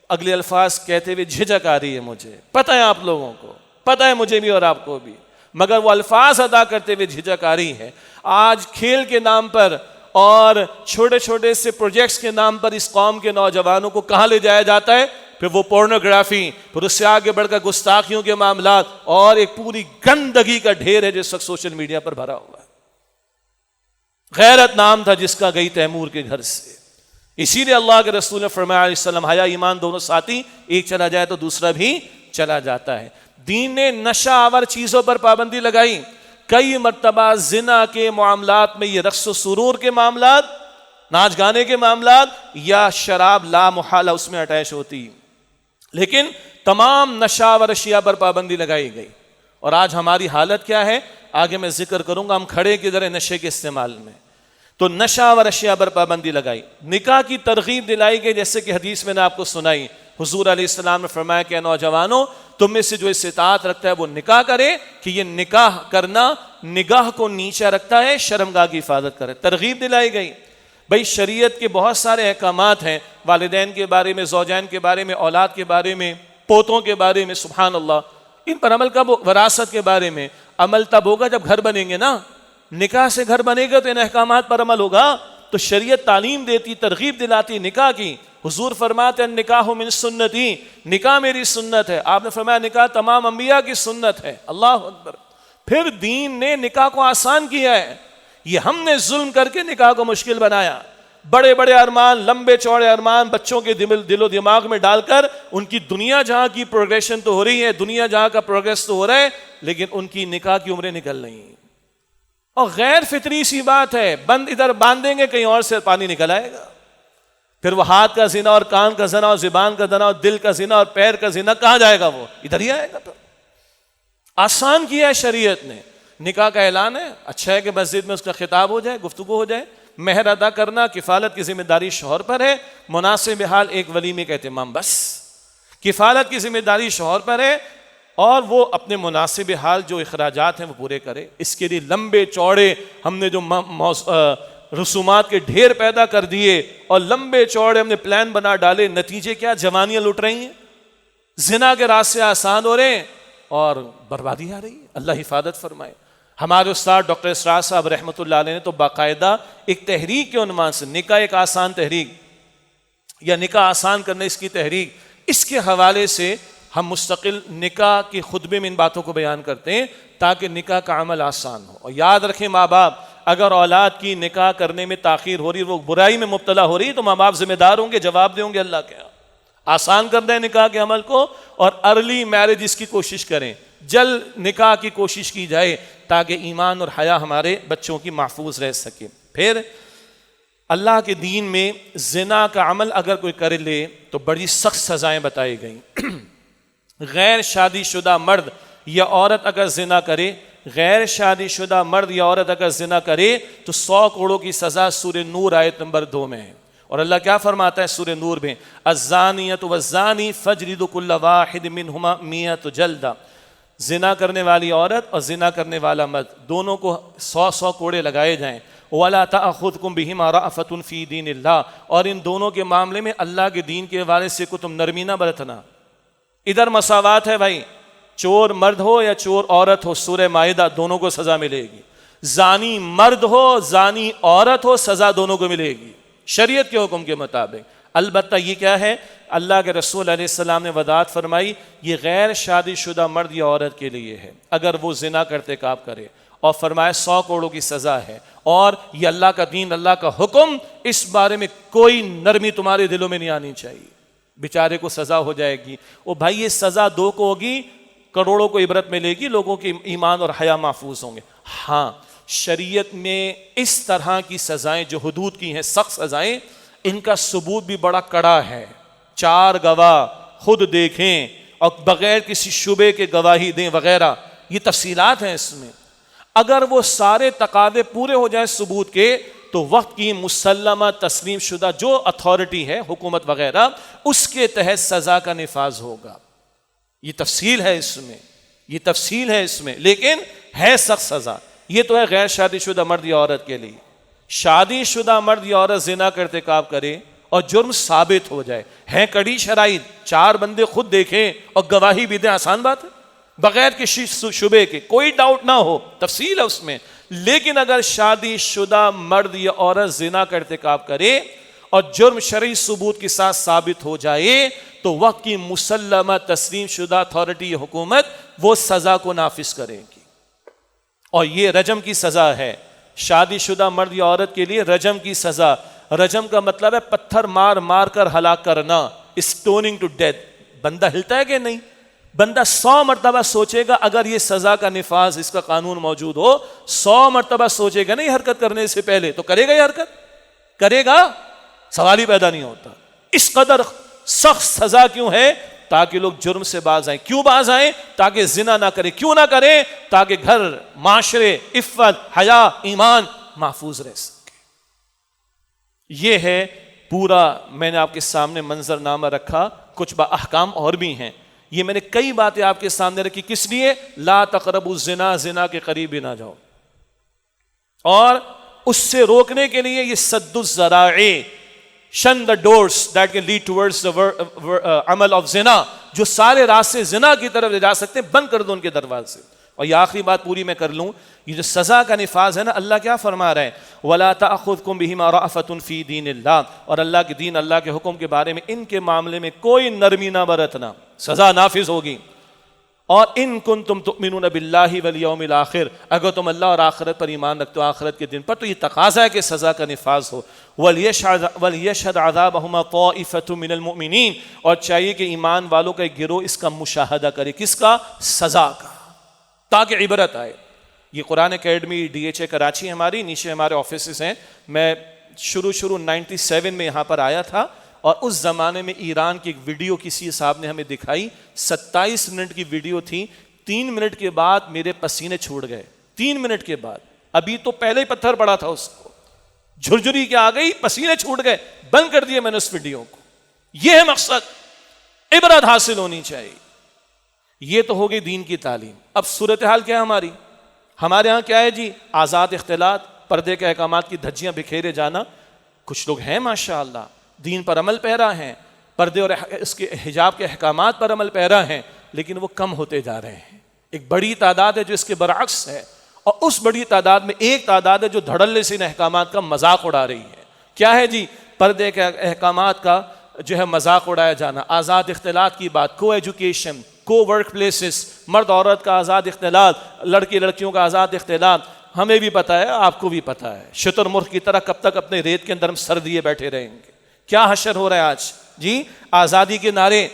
اگلے الفاظ کہتے ہوئے جھجک آ رہی ہے مجھے، پتہ ہے آپ لوگوں کو، پتہ ہے مجھے بھی اور آپ کو بھی، مگر وہ الفاظ ادا کرتے ہوئے جھجک آ رہی ہے۔ آج کھیل کے نام پر اور چھوٹے چھوٹے سے پروجیکٹس کے نام پر اس قوم کے نوجوانوں کو کہاں لے جایا جاتا ہے؟ پھر وہ پورنوگرافی، پھر اس سے آگے بڑھ کر گستاخیوں کے معاملات اور ایک پوری گندگی کا ڈھیر ہے جس وقت سوشل میڈیا پر بھرا ہوا ہے۔ غیرت نام تھا جس کا گئی تیمور کے گھر سے، اسی لیے اللہ کے رسول نے فرمایا علیہ السلام، حیا ایمان دونوں ساتھی، ایک چلا جائے تو دوسرا بھی چلا جاتا ہے۔ دین نے نشہ آور چیزوں پر پابندی لگائی، کئی مرتبہ زنا کے معاملات میں یہ رقص و سرور کے معاملات، ناچ گانے کے معاملات یا شراب لا محالہ اس میں اٹیچ ہوتی، لیکن تمام نشہ آور اشیاء پر پابندی لگائی گئی۔ اور آج ہماری حالت کیا ہے آگے میں ذکر کروں گا، ہم کھڑے کدھر ہیں نشے کے استعمال میں۔ تو نشہ آور اشیاء پر پابندی لگائی، نکاح کی ترغیب دلائی گئی، جیسے کہ حدیث میں نے آپ کو سنائی، حضور علیہ السلام نے فرمایا کہ نوجوانوں تم میں سے جو استطاعت رکھتا ہے وہ نکاح کرے، کہ یہ نکاح کرنا نگاہ کو نیچے رکھتا ہے، شرمگاہ کی حفاظت کرے۔ ترغیب دلائی گئی۔ بھائی شریعت کے بہت سارے احکامات ہیں، والدین کے بارے میں، زوجین کے بارے میں، اولاد کے بارے میں، پوتوں کے بارے میں، سبحان اللہ، ان پر عمل کب؟ وراثت کے بارے میں عمل تب ہوگا جب گھر بنیں گے نا، نکاح سے گھر بنے گا تو ان احکامات پر عمل ہوگا۔ تو شریعت تعلیم دیتی، ترغیب دلاتی نکاح کی۔ حضور فرماتے ہیں نکاح من سنتی، نکاح میری سنت ہے۔ آپ نے فرمایا نکاح تمام انبیاء کی سنت ہے، اللہ اکبر۔ پھر دین نے نکاح کو آسان کیا ہے، یہ ہم نے ظلم کر کے نکاح کو مشکل بنایا۔ بڑے بڑے ارمان، لمبے چوڑے ارمان بچوں کے دل و دماغ میں ڈال کر ان کی دنیا جہاں کی پروگریشن تو ہو رہی ہے، دنیا جہاں کا پروگریس تو ہو رہا ہے، لیکن ان کی نکاح کی عمریں نکل رہی ہیں۔ اور غیر فطری سی بات ہے، بند ادھر باندھیں گے کہیں اور سے پانی نکل آئے گا۔ پھر وہ ہاتھ کا زنا اور کان کا زنا اور زبان کا زنا اور دل کا زنا اور پیر کا زنا کہاں جائے گا؟ وہ ادھر ہی آئے گا۔ تو آسان کیا ہے شریعت نے، نکاح کا اعلان ہے، اچھا ہے کہ مسجد میں اس کا خطاب ہو جائے، گفتگو ہو جائے، مہر ادا کرنا کفالت کی ذمہ داری شوہر پر ہے، مناسب حال ایک ولیمے کا اہتمام، بس کفالت کی ذمہ داری شوہر پر ہے اور وہ اپنے مناسب حال جو اخراجات ہیں وہ پورے کرے۔ اس کے لیے لمبے چوڑے ہم نے جو رسومات کے ڈھیر پیدا کر دیے اور لمبے چوڑے ہم نے پلان بنا ڈالے، نتیجے کیا؟ جوانیاں لٹ رہی ہیں، زنا کے راستے آسان ہو رہے ہیں اور بربادی آ رہی ہے۔ اللہ حفاظت فرمائے۔ ہمارے استاد ڈاکٹر اسرار صاحب رحمۃ اللہ علیہ نے تو باقاعدہ ایک تحریک کے عنوان سے، نکاح ایک آسان تحریک یا نکاح آسان کرنے اس کی تحریک، اس کے حوالے سے ہم مستقل نکاح کے خطبے میں ان باتوں کو بیان کرتے ہیں تاکہ نکاح کا عمل آسان ہو۔ اور یاد رکھیں ماں باپ، اگر اولاد کی نکاح کرنے میں تاخیر ہو رہی ہے، وہ برائی میں مبتلا ہو رہی ہے، تو ماں باپ ذمہ دار ہوں گے، جواب دیں گے اللہ کے ہاں۔ آسان کر دیں نکاح کے عمل کو اور ارلی میرج اس کی کوشش کریں، جلد نکاح کی کوشش کی جائے تاکہ ایمان اور حیا ہمارے بچوں کی محفوظ رہ سکے۔ پھر اللہ کے دین میں زنا کا عمل اگر کوئی کر لے تو بڑی سخت سزائیں بتائی گئیں۔ غیر شادی شدہ مرد یا عورت اگر زنا کرے، غیر شادی شدہ مرد یا عورت اگر زنا کرے تو 100 کوڑوں کی سزا سورہ نور آیت نمبر 2 میں ہے۔ اور اللہ کیا فرماتا ہے سورہ نور میں؟ الزانیۃ والزانی فاجلدوا کل واحد منہما 100 جلدہ۔ زنا کرنے والی عورت اور زنا کرنے والا مرد دونوں کو 100 کوڑے لگائے جائیں۔ وَلَا تَأْخُذْكُمْ بِهِمَا رَأْفَةٌ فِي دِينِ اللَّهِ، اور ان دونوں کے معاملے میں اللہ کے دین کے حوالے سے کو تم نرمی نہ برتنا۔ ادھر مساوات ہے بھائی، چور مرد ہو یا چور عورت ہو، سورہ مائدہ دونوں کو سزا ملے گی۔ زانی مرد ہو زانی عورت ہو، سزا دونوں کو ملے گی شریعت کے حکم کے مطابق۔ البتہ یہ کیا ہے؟ اللہ کے رسول علیہ السلام نے وضاحت فرمائی، یہ غیر شادی شدہ مرد یا عورت کے لیے ہے اگر وہ زنا کا ارتکاب کرے، اور فرمایا 100 کوڑوں کی سزا ہے۔ اور یہ اللہ کا دین، اللہ کا حکم، اس بارے میں کوئی نرمی تمہارے دلوں میں نہیں آنی چاہیے۔ بیچارے کو سزا ہو جائے گی، وہ بھائی یہ سزا 2 کو ہوگی، کروڑوں کو عبرت ملے گی، لوگوں کے ایمان اور حیا محفوظ ہوں گے۔ ہاں شریعت میں اس طرح کی سزائیں جو حدود کی ہیں، سخت سزائیں، ان کا ثبوت بھی بڑا کڑا ہے۔ 4 گواہ خود دیکھیں اور بغیر کسی شبے کے گواہی دیں وغیرہ، یہ تفصیلات ہیں اس میں۔ اگر وہ سارے تقاضے پورے ہو جائیں ثبوت کے تو وقت کی مسلمہ تسلیم شدہ جو اتھارٹی ہے، حکومت وغیرہ، اس کے تحت سزا کا نفاذ ہوگا۔ یہ تفصیل ہے اس میں، یہ تفصیل ہے اس میں، لیکن ہے سخت سزا۔ یہ تو ہے غیر شادی شدہ مرد یا عورت کے لیے۔ شادی شدہ مرد یا عورت زنا کا ارتکاب کرے اور جرم ثابت ہو جائے، ہیں کڑی شرائط، 4 بندے خود دیکھیں اور گواہی بھی دیں، آسان بات ہے، بغیر کسی شبے کے، کوئی ڈاؤٹ نہ ہو، تفصیل ہے اس میں۔ لیکن اگر شادی شدہ مرد یا عورت زنا کا ارتکاب کرے اور جرم شرعی ثبوت کے ساتھ ثابت ہو جائے تو وقت کی مسلمہ تسلیم شدہ اتھارٹی حکومت وہ سزا کو نافذ کرے گی، اور یہ رجم کی سزا ہے۔ شادی شدہ مرد یا عورت کے لیے رجم کی سزا، رجم کا مطلب ہے پتھر مار مار کر ہلاک کرنا، اسٹوننگ ٹو ڈیتھ۔ بندہ ہلتا ہے کہ نہیں؟ بندہ 100 مرتبہ سوچے گا، اگر یہ سزا کا نفاذ، اس کا قانون موجود ہو، 100 مرتبہ سوچے گا نہیں حرکت کرنے سے پہلے، تو کرے گا یہ حرکت؟ کرے گا؟ سوال ہی پیدا نہیں ہوتا۔ اس قدر سخت سزا کیوں ہے؟ تاکہ لوگ جرم سے باز آئیں۔ کیوں باز آئیں؟ تاکہ زنا نہ کریں۔ کیوں نہ کریں؟ تاکہ گھر، معاشرے، عفت، حیا، ایمان محفوظ رہ سکے۔ یہ ہے پورا، میں نے آپ کے سامنے منظر نامہ رکھا، کچھ احکام اور بھی ہیں۔ یہ میں نے کئی باتیں آپ کے سامنے رکھی، کس لیے؟ لا تقربوا الزنا، زنا کے قریب بھی نہ جاؤ، اور اس سے روکنے کے لیے یہ سد الذرائع، shun the doors that can lead towards the عمل of زنا، جو سارے راستے زنا کی طرف لے جا سکتے ہیں، بند کر دو ان کے دروازے۔ اور یہ آخری بات پوری میں کر لوں، یہ جو سزا کا نفاذ ہے نا، اللہ کیا فرما رہے ہیں؟ وَلَا تَأْخُذْكُمْ بِهِمَا رَأْفَةٌ فِي دِينِ اللَّهِ، اور اللہ کے دین، اللہ کے حکم کے بارے میں ان کے معاملے میں کوئی نرمی نہ برتنا، سزا نافذ ہوگی۔ اور ان کنتم تؤمنون باللہ والیوم الآخر، اگر تم اللہ اور آخرت پر ایمان رکھتے ہو، آخرت کے دن پر، تو یہ تقاضا ہے کہ سزا کا نفاذ ہو۔ وَلْيَشْهَدْ عَذَابَهُمَا طَائِفَةٌ مِّنَ الْمُؤْمِنِينَ، اور چاہیے کہ ایمان والوں کا ایک گروہ اس کا مشاہدہ کرے، کس کا؟ سزا کا، تاکہ عبرت آئے۔ یہ قرآن اکیڈمی DHA کراچی ہماری، نیچے ہمارے آفیسز ہیں۔ میں شروع 97 میں یہاں پر آیا تھا، اور اس زمانے میں ایران کی ایک ویڈیو کسی صاحب نے ہمیں دکھائی، 27 منٹ کی ویڈیو تھی۔ 3 منٹ کے بعد میرے پسینے چھوٹ گئے، 3 منٹ کے بعد. ابھی تو پہلے ہی پتھر پڑا تھا اس کو, جھرجھری کے آ گئی, پسینے چھوٹ گئے, بند کر دیا میں نے اس ویڈیو کو. یہ ہے مقصد, عبرت حاصل ہونی چاہیے. یہ تو ہو گئی دین کی تعلیم. اب صورتحال کیا ہے ہماری؟ ہمارے ہاں کیا ہے جی؟ آزاد اختلاط, پردے کے احکامات کی دھجیاں بکھیرے جانا. کچھ لوگ ہیں ماشاءاللہ دین پر عمل پیرا ہیں, پردے اور اس کے حجاب کے احکامات پر عمل پیرا ہیں, لیکن وہ کم ہوتے جا رہے ہیں. ایک بڑی تعداد ہے جو اس کے برعکس ہے, اور اس بڑی تعداد میں ایک تعداد ہے جو دھڑلے سے ان احکامات کا مذاق اڑا رہی ہے. کیا ہے جی؟ پردے کے احکامات کا جو ہے مذاق اڑایا جانا, آزاد اختلاط کی بات, کو ایجوکیشن, کو ورک پلیسز, مرد عورت کا آزاد اختلاط, لڑکی لڑکیوں کا آزاد اختلاط. ہمیں بھی پتہ ہے, آپ کو بھی پتہ ہے, شتر مرغ کی طرح کب تک اپنے ریت کے اندر ہم سر دیے بیٹھے رہیں گے. کیا حشر ہو رہا ہے آج جی؟ آزادی کے نعرے,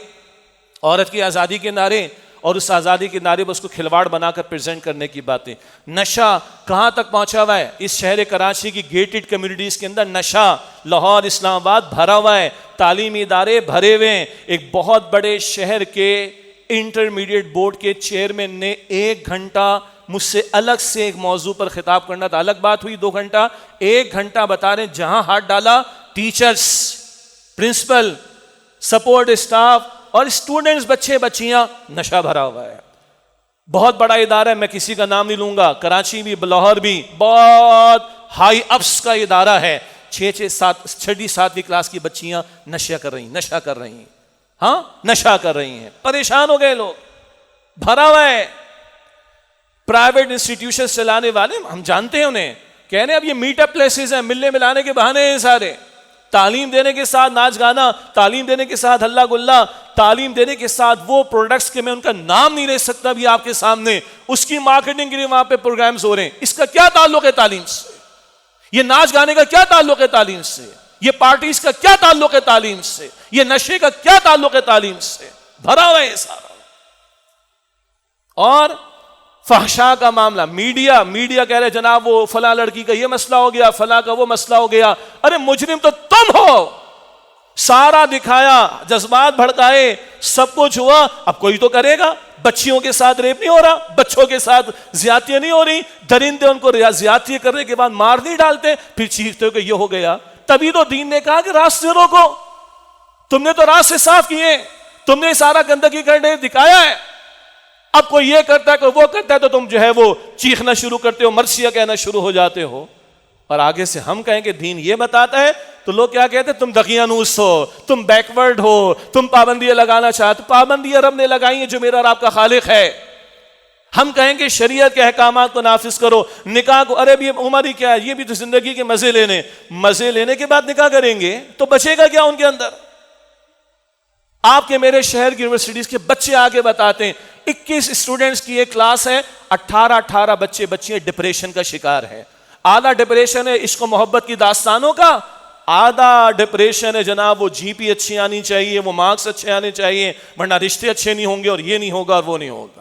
عورت کی آزادی کے نعرے, اور اس آزادی کے نعرے میں اس کو کھلواڑ بنا کر پریزنٹ کرنے کی باتیں. نشہ کہاں تک پہنچا ہوا ہے؟ اس شہر کراچی کی گیٹڈ کمیونٹیز کے اندر نشہ, لاہور, اسلام آباد بھرا ہوا ہے, تعلیمی ادارے بھرے ہوئے ہیں. ایک بہت بڑے شہر کے انٹرمیڈیٹ بورڈ کے چیئرمین نے 1 گھنٹہ مجھ سے الگ سے ایک موضوع پر خطاب کرنا تھا, الگ بات ہوئی 2 گھنٹہ, 1 گھنٹہ بتا رہے ہیں جہاں ہاتھ ڈالا ٹیچرز, پرنسپل, سپورٹ اسٹاف اور اسٹوڈنٹس, بچے بچیاں, نشہ بھرا ہوا ہے. بہت بڑا ادارہ ہے, میں کسی کا نام نہیں لوں گا, کراچی بھی, لاہور بھی, بہت ہائی اپس کا ادارہ ہے. 6-7 کلاس کی بچیاں نشہ کر رہی ہیں, ہاں نشہ کر رہی ہیں. پریشان ہو گئے لوگ, بھرا ہوا ہے. پرائیویٹ انسٹیٹیوشن چلانے والے ہم جانتے ہیں انہیں, کہہ رہے ہیں اب یہ میٹ اپ پلیسز ہیں, ملنے ملانے کے بہانے ہیں سارے. تعلیم دینے کے ساتھ ناچ گانا, تعلیم دینے کے ساتھ ہلا گلا, تعلیم دینے کے ساتھ وہ پروڈکٹس کے میں ان کا نام نہیں لے سکتا بھی آپ کے سامنے, اس کی مارکیٹنگ کے لیے وہاں پہ پروگرامز ہو رہے ہیں. اس کا کیا تعلق ہے تعلیم سے؟ یہ ناچ گانے کا کیا تعلق ہے تعلیم سے؟ یہ پارٹیز کا کیا تعلق ہے تعلیم سے؟ یہ نشے کا کیا تعلق ہے تعلیم سے؟ بھرا ہوا ہے سارا. اور فحشاء کا معاملہ, میڈیا کہہ رہے جناب وہ فلاں لڑکی کا یہ مسئلہ ہو گیا, فلاں کا وہ مسئلہ ہو گیا. ارے مجرم تو تم ہو, سارا دکھایا, جذبات بھڑکائے, سب کچھ ہوا, اب کوئی تو کرے گا. بچیوں کے ساتھ ریپ نہیں ہو رہا, بچوں کے ساتھ زیادتیاں نہیں ہو رہی, درندے ان کو زیادتی کرنے کے بعد مار نہیں ڈالتے, پھر چیختے ہو کہ یہ ہو گیا. تبھی تو دین نے کہا کہ راستے روکو, تم نے تو راستے صاف کیے, تم نے سارا گندگی کرنے دکھایا ہے. اب کوئی یہ کرتا ہے کوئی وہ کرتا ہے تو تم جو ہے وہ چیخنا شروع کرتے ہو, مرثیہ کہنا شروع ہو جاتے ہو. اور آگے سے ہم کہیں کہ دین یہ بتاتا ہے تو لوگ کیا کہتے ہیں, تم دقیانوس ہو, تم بیکورڈ ہو, تم پابندیاں لگانا چاہتے. پابندیاں رب نے لگائی ہیں جو میرا اور آپ کا خالق ہے. ہم کہیں کہ شریعت کے احکامات کو نافذ کرو, نکاح کو, ارے بھی عمر ہی کیا ہے, یہ بھی تو زندگی کے مزے لینے کے بعد نکاح کریں گے تو بچے گا کیا ان کے اندر؟ آپ کے میرے شہر کی یونیورسٹیز کے بچے آگے بتاتے ہیں, 21 اسٹوڈنٹس کی ایک کلاس ہے, 18 بچے بچیاں ڈپریشن کا شکار ہے. آدھا ڈپریشن ہے عشق و محبت کی داستانوں کا, آدھا ڈپریشن ہے جناب وہ جی پی اچھی آنی چاہیے, وہ مارکس اچھے آنے چاہیے, ورنہ رشتے اچھے نہیں ہوں گے, اور یہ نہیں ہوگا اور وہ نہیں ہوگا.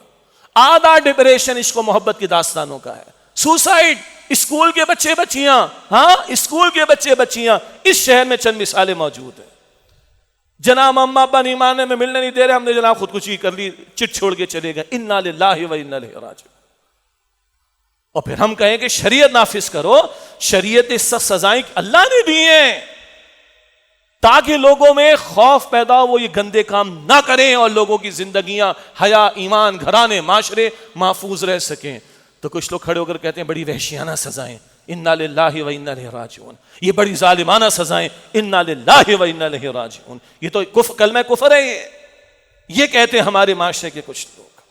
آدھا ڈپریشن عشق و محبت کی داستانوں کا ہے. سوسائڈ, اسکول کے بچے بچیاں, ہاں اسکول کے بچے بچیاں, اس شہر میں چند مثالیں موجود ہیں. جناب اما ابا نہیں ماننے میں ملنے نہیں دے رہے, ہم نے جناب خودکشی کر لی, چٹ چھوڑ کے چلے گئے. انا للہ و انا الیہ راجعون. اور پھر ہم کہیں کہ شریعت نافذ کرو, شریعت سخت سزائیں اللہ نے دی ہیں تاکہ لوگوں میں خوف پیدا ہو, وہ یہ گندے کام نہ کریں اور لوگوں کی زندگیاں, حیا, ایمان, گھرانے, معاشرے محفوظ رہ سکیں. تو کچھ لوگ کھڑے ہو کر کہتے ہیں بڑی وحشیانہ سزائیں, انا للہ و انا الیہ راجعون, یہ بڑی ظالمانہ سزائیں, انا للہ و انا الیہ راجعون. یہ تو کلمہ کفر ہے. یہ کہتے ہیں ہمارے معاشرے کے کچھ لوگ.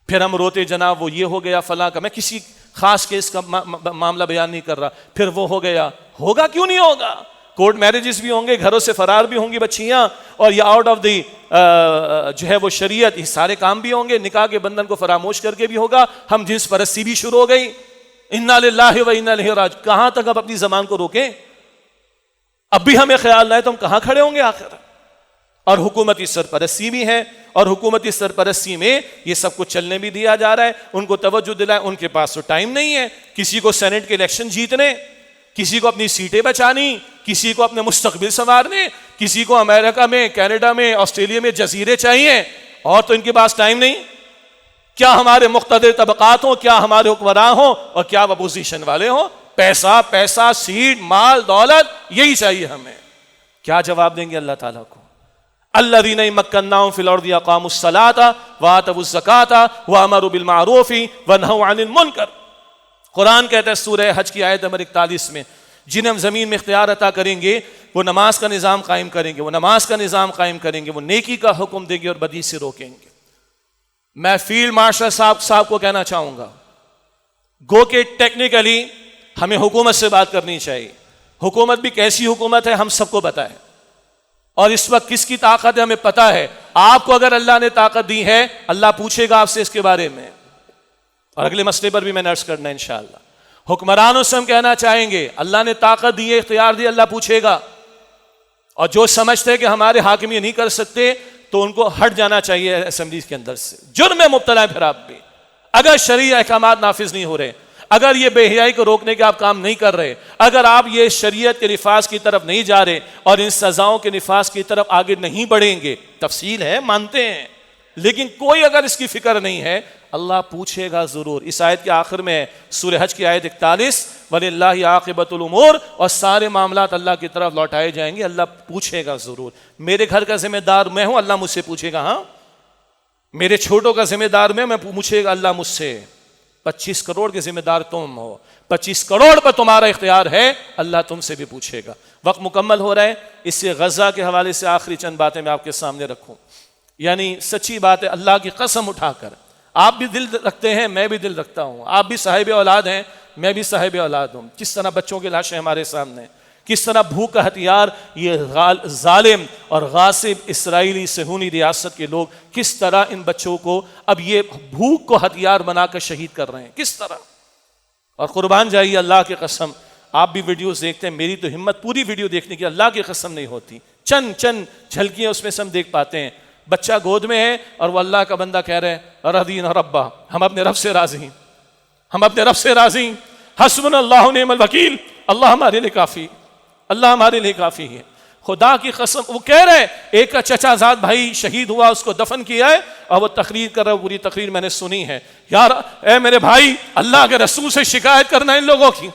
پھر ہم روتے جناب وہ یہ ہو گیا فلاں کا, میں کسی خاص کیس کا معاملہ بیان نہیں کر رہا, پھر وہ ہو گیا. ہوگا کیوں نہیں ہوگا؟ کورٹ میرجز بھی ہوں گے, گھروں سے فرار بھی ہوں گی بچیاں, اور یہ آؤٹ آف دی جو ہے وہ شریعت, یہ سارے کام بھی ہوں گے, نکاح کے بندھن کو فراموش کر کے بھی ہوگا. ہم جنس پرستی بھی شروع ہو گئی. انا للہ و انا الیہ راجعون. کہاں تک اب اپنی زبان کو روکیں؟ اب بھی ہمیں خیال نہ ہے تو ہم کہاں کھڑے ہوں گے آخر؟ اور حکومتی سرپرستی بھی ہے, اور حکومتی سرپرستی میں یہ سب کچھ چلنے بھی دیا جا رہا ہے. ان کو توجہ دلائیں, ان کے پاس تو ٹائم نہیں ہے. کسی کو سینٹ کے الیکشن جیتنے, کسی کو اپنی سیٹیں بچانی, کسی کو اپنے مستقبل سنوارنے, کسی کو امریکہ میں, کینیڈا میں, آسٹریلیا میں جزیرے چاہیے, اور تو ان کے پاس ٹائم نہیں. کیا ہمارے مقتدر طبقات ہوں، کیا ہمارے حکمراں ہوں، اور کیا اپوزیشن والے ہوں، پیسہ سیٹ مال دولت یہی چاہیے ہمیں. کیا جواب دیں گے اللہ تعالیٰ کو؟ الذین مکناہم فی الارض اقاموا الصلاۃ وآتوا الزکاۃ وامروا بالمعروف ونہوا عن المنکر. قرآن کہتا ہے سورہ حج کی آیت نمبر 41 میں، جنہیں ہم زمین میں اختیار عطا کریں گے وہ نماز کا نظام قائم کریں گے، وہ نماز کا نظام قائم کریں گے، وہ نیکی کا حکم دیں گے اور بدی سے روکیں گے. میں فیلڈ مارشل صاحب کو کہنا چاہوں گا، گو کہ ٹیکنیکلی ہمیں حکومت سے بات کرنی چاہیے. حکومت بھی کیسی حکومت ہے ہم سب کو پتہ ہے، اور اس وقت کس کی طاقت ہے ہمیں پتہ ہے. آپ کو اگر اللہ نے طاقت دی ہے اللہ پوچھے گا آپ سے اس کے بارے میں، اور اگلے مسئلے پر بھی میں نرس کرنا ہے انشاءاللہ. حکمرانوں سے ہم کہنا چاہیں گے اللہ نے طاقت دی ہے، اختیار دی، اللہ پوچھے گا. اور جو سمجھتے ہیں کہ ہمارے حاکم یہ نہیں کر سکتے تو ان کو ہٹ جانا چاہیے اسمبلیز کے اندر سے. جرم میں مبتلا ہے پھر آپ بھی. اگر شرعی احکامات نافذ نہیں ہو رہے، اگر یہ بے حیائی کو روکنے کے آپ کام نہیں کر رہے، اگر آپ یہ شریعت کے نفاذ کی طرف نہیں جا رہے اور ان سزاؤں کے نفاذ کی طرف آگے نہیں بڑھیں گے، تفصیل ہے مانتے ہیں، لیکن کوئی اگر اس کی فکر نہیں ہے اللہ پوچھے گا ضرور. اس آیت کے آخر میں سورہ حج کی آیت 41 وَلِلَّهِ عَاقِبَةُ الْأُمُورِ، اور سارے معاملات اللہ کی طرف لوٹائے جائیں گے، اللہ پوچھے گا ضرور. میرے گھر کا ذمہ دار میں ہوں، اللہ مجھ سے پوچھے گا. ہاں میرے چھوٹوں کا ذمہ دار میں پوچھے گا اللہ مجھ سے. 25 کروڑ کے ذمہ دار تم ہو، 25 کروڑ پر تمہارا اختیار ہے، اللہ تم سے بھی پوچھے گا. وقت مکمل ہو رہا ہے، اس سے غزہ کے حوالے سے آخری چند باتیں میں آپ کے سامنے رکھوں. یعنی سچی بات ہے، اللہ کی قسم اٹھا کر آپ بھی دل رکھتے ہیں، میں بھی دل رکھتا ہوں، آپ بھی صاحب اولاد ہیں، میں بھی صاحب اولاد ہوں. کس طرح بچوں کی لاشیں ہمارے سامنے، کس طرح بھوک کا ہتھیار یہ ظالم اور غاصب اسرائیلی صہیونی ریاست کے لوگ کس طرح ان بچوں کو اب یہ بھوک کو ہتھیار بنا کر شہید کر رہے ہیں، کس طرح. اور قربان جائیے اللہ کی قسم، آپ بھی ویڈیوز دیکھتے ہیں، میری تو ہمت پوری ویڈیو دیکھنے کی اللہ کی قسم نہیں ہوتی، چند جھلکیاں اس میں سے ہم دیکھ پاتے ہیں. بچہ گود میں ہے اور وہ اللہ کا بندہ کہہ رہے ہیں رضینا ربا، ہم اپنے رب سے راضی ہیں، ہم اپنے رب سے راضی ہیں، حسبنا اللہ نعم الوکیل، اللہ ہمارے لیے کافی، اللہ ہمارے لیے کافی ہے. خدا کی قسم وہ کہہ رہے، ایک کا چچا زاد بھائی شہید ہوا، اس کو دفن کیا ہے اور وہ تقریر کر رہا ہے، پوری تقریر میں نے سنی ہے. یار اے میرے بھائی، اللہ کے رسول سے شکایت کرنا ان لوگوں کی،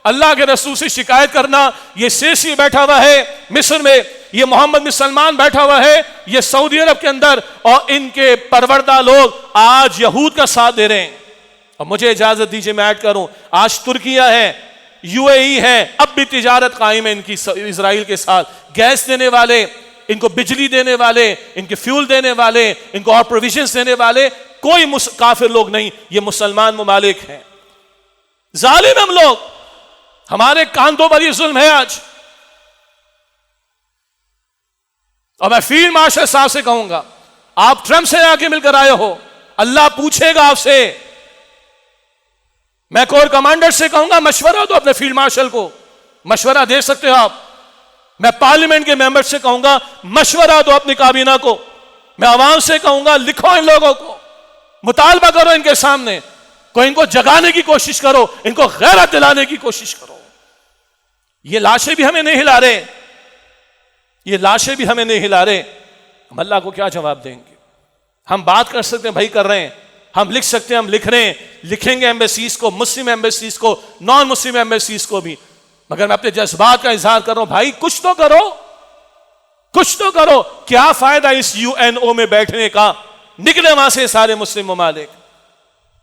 اللہ کے رسول سے شکایت کرنا. یہ سیسی بیٹھا ہوا ہے مصر میں، یہ محمد بن سلمان بیٹھا ہوا ہے یہ سعودی عرب کے اندر، اور ان کے پروردہ لوگ آج یہود کا ساتھ دے رہے ہیں. اور مجھے اجازت دیجیے میں ایڈ کروں، آج ترکیہ ہے، یو اے ای ہے، اب بھی تجارت قائم ہے ان کی اسرائیل کے ساتھ. گیس دینے والے، ان کو بجلی دینے والے، ان کے فیول دینے والے، ان کو اور پروویژنز دینے والے کوئی کافر لوگ نہیں، یہ مسلمان ممالک ہیں. ظالم ہم لوگ، ہمارے کاندھوں پر یہ ظلم ہے آج. اور میں فیلڈ مارشل صاحب سے کہوں گا، آپ ٹرمپ سے آ کے مل کر آئے ہو، اللہ پوچھے گا آپ سے. میں کور کمانڈر سے کہوں گا مشورہ دو، اپنے فیلڈ مارشل کو مشورہ دے سکتے ہو آپ. میں پارلیمنٹ کے ممبر سے کہوں گا مشورہ دو اپنی کابینہ کو. میں عوام سے کہوں گا لکھو ان لوگوں کو، مطالبہ کرو ان کے سامنے، کوئی ان کو جگانے کی کوشش کرو، ان کو غیرت دلانے کی کوشش کرو. یہ لاشیں بھی ہمیں نہیں ہلا رہے، یہ لاشیں بھی ہمیں نہیں ہلا رہے، ہم اللہ کو کیا جواب دیں گے؟ ہم بات کر سکتے ہیں بھائی، کر رہے ہیں، ہم لکھ سکتے ہیں، ہم لکھ رہے ہیں، لکھیں گے ایمبیسیز کو، مسلم ایمبیسیز کو، نان مسلم ایمبیسیز کو بھی. مگر میں اپنے جذبات کا اظہار کر رہا ہوں، بھائی کچھ تو کرو، کچھ تو کرو. کیا فائدہ اس یو این او میں بیٹھنے کا، نکلے وہاں سے سارے مسلم ممالک.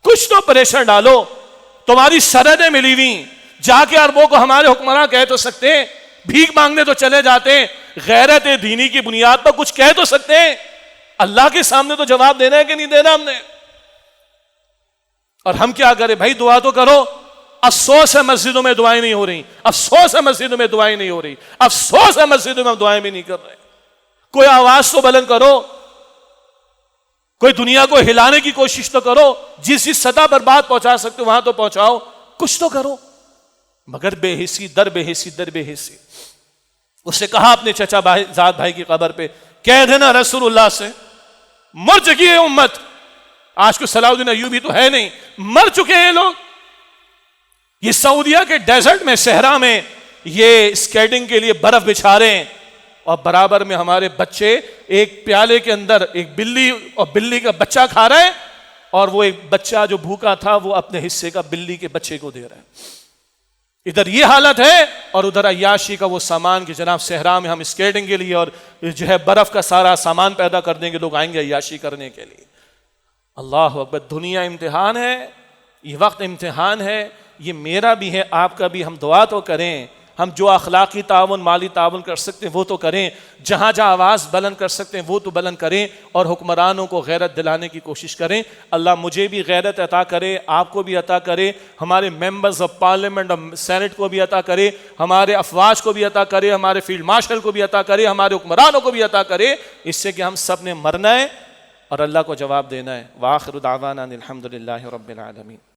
کچھ تو پریشر ڈالو، تمہاری سرحدیں ملی ہوئی، جا کے عربوں کو ہمارے حکمراں کہہ تو سکتے ہیں، بھیک مانگنے تو چلے جاتے ہیں، غیرت دینی کی بنیاد پر کچھ کہہ تو سکتے ہیں. اللہ کے سامنے تو جواب دینا ہے کہ نہیں دینا ہم نے. اور ہم کیا کریں بھائی؟ دعا تو کرو. افسوس ہے مسجدوں میں دعائیں نہیں ہو رہی، افسوس ہے مسجدوں میں دعائیں نہیں ہو رہی، افسوس ہے مسجدوں میں ہم دعائیں بھی نہیں کر رہے. کوئی آواز تو بلند کرو، کوئی دنیا کو ہلانے کی کوشش تو کرو، جس سطح پر بات پہنچا سکتے وہاں تو پہنچاؤ، کچھ تو کرو. مگر بے حسی در بے حسی در بے حسی. اس سے کہا اپنے چچا زاد بھائی کی قبر پہ، کہہ دینا رسول اللہ سے مر چکی ہے امت. آج کو صلاح الدین ایوبی تو ہے نہیں، مر چکے ہیں لوگ. یہ سعودیہ کے ڈیزرٹ میں، صحرا میں یہ اسکیٹنگ کے لیے برف بچھا رہے ہیں، اور برابر میں ہمارے بچے ایک پیالے کے اندر ایک بلی اور بلی کا بچہ کھا رہے ہیں. اور وہ ایک بچہ جو بھوکا تھا وہ اپنے حصے کا بلی کے بچے کو دے رہا ہے. ادھر یہ حالت ہے اور ادھر عیاشی کا وہ سامان کہ جناب صحرا میں ہم اسکیٹنگ کے لیے اور جو ہے برف کا سارا سامان پیدا کر دیں گے, لوگ آئیں گے عیاشی کرنے کے لیے. اللہ اکبر. دنیا امتحان ہے, یہ وقت امتحان ہے, یہ میرا بھی ہے, آپ کا بھی. ہم دعا تو کریں, ہم جو اخلاقی تعاون مالی تعاون کر سکتے ہیں وہ تو کریں, جہاں جہاں آواز بلند کر سکتے ہیں وہ تو بلند کریں, اور حکمرانوں کو غیرت دلانے کی کوشش کریں. اللہ مجھے بھی غیرت عطا کرے, آپ کو بھی عطا کرے, ہمارے ممبرز آف پارلیمنٹ اور سینٹ کو بھی عطا کرے, ہمارے افواج کو بھی عطا کرے, ہمارے فیلڈ مارشل کو بھی عطا کرے, ہمارے حکمرانوں کو بھی عطا کرے, اس سے کہ ہم سب نے مرنا ہے اور اللہ کو جواب دینا ہے. وآخر دعوانا الحمد للہ رب العالمین.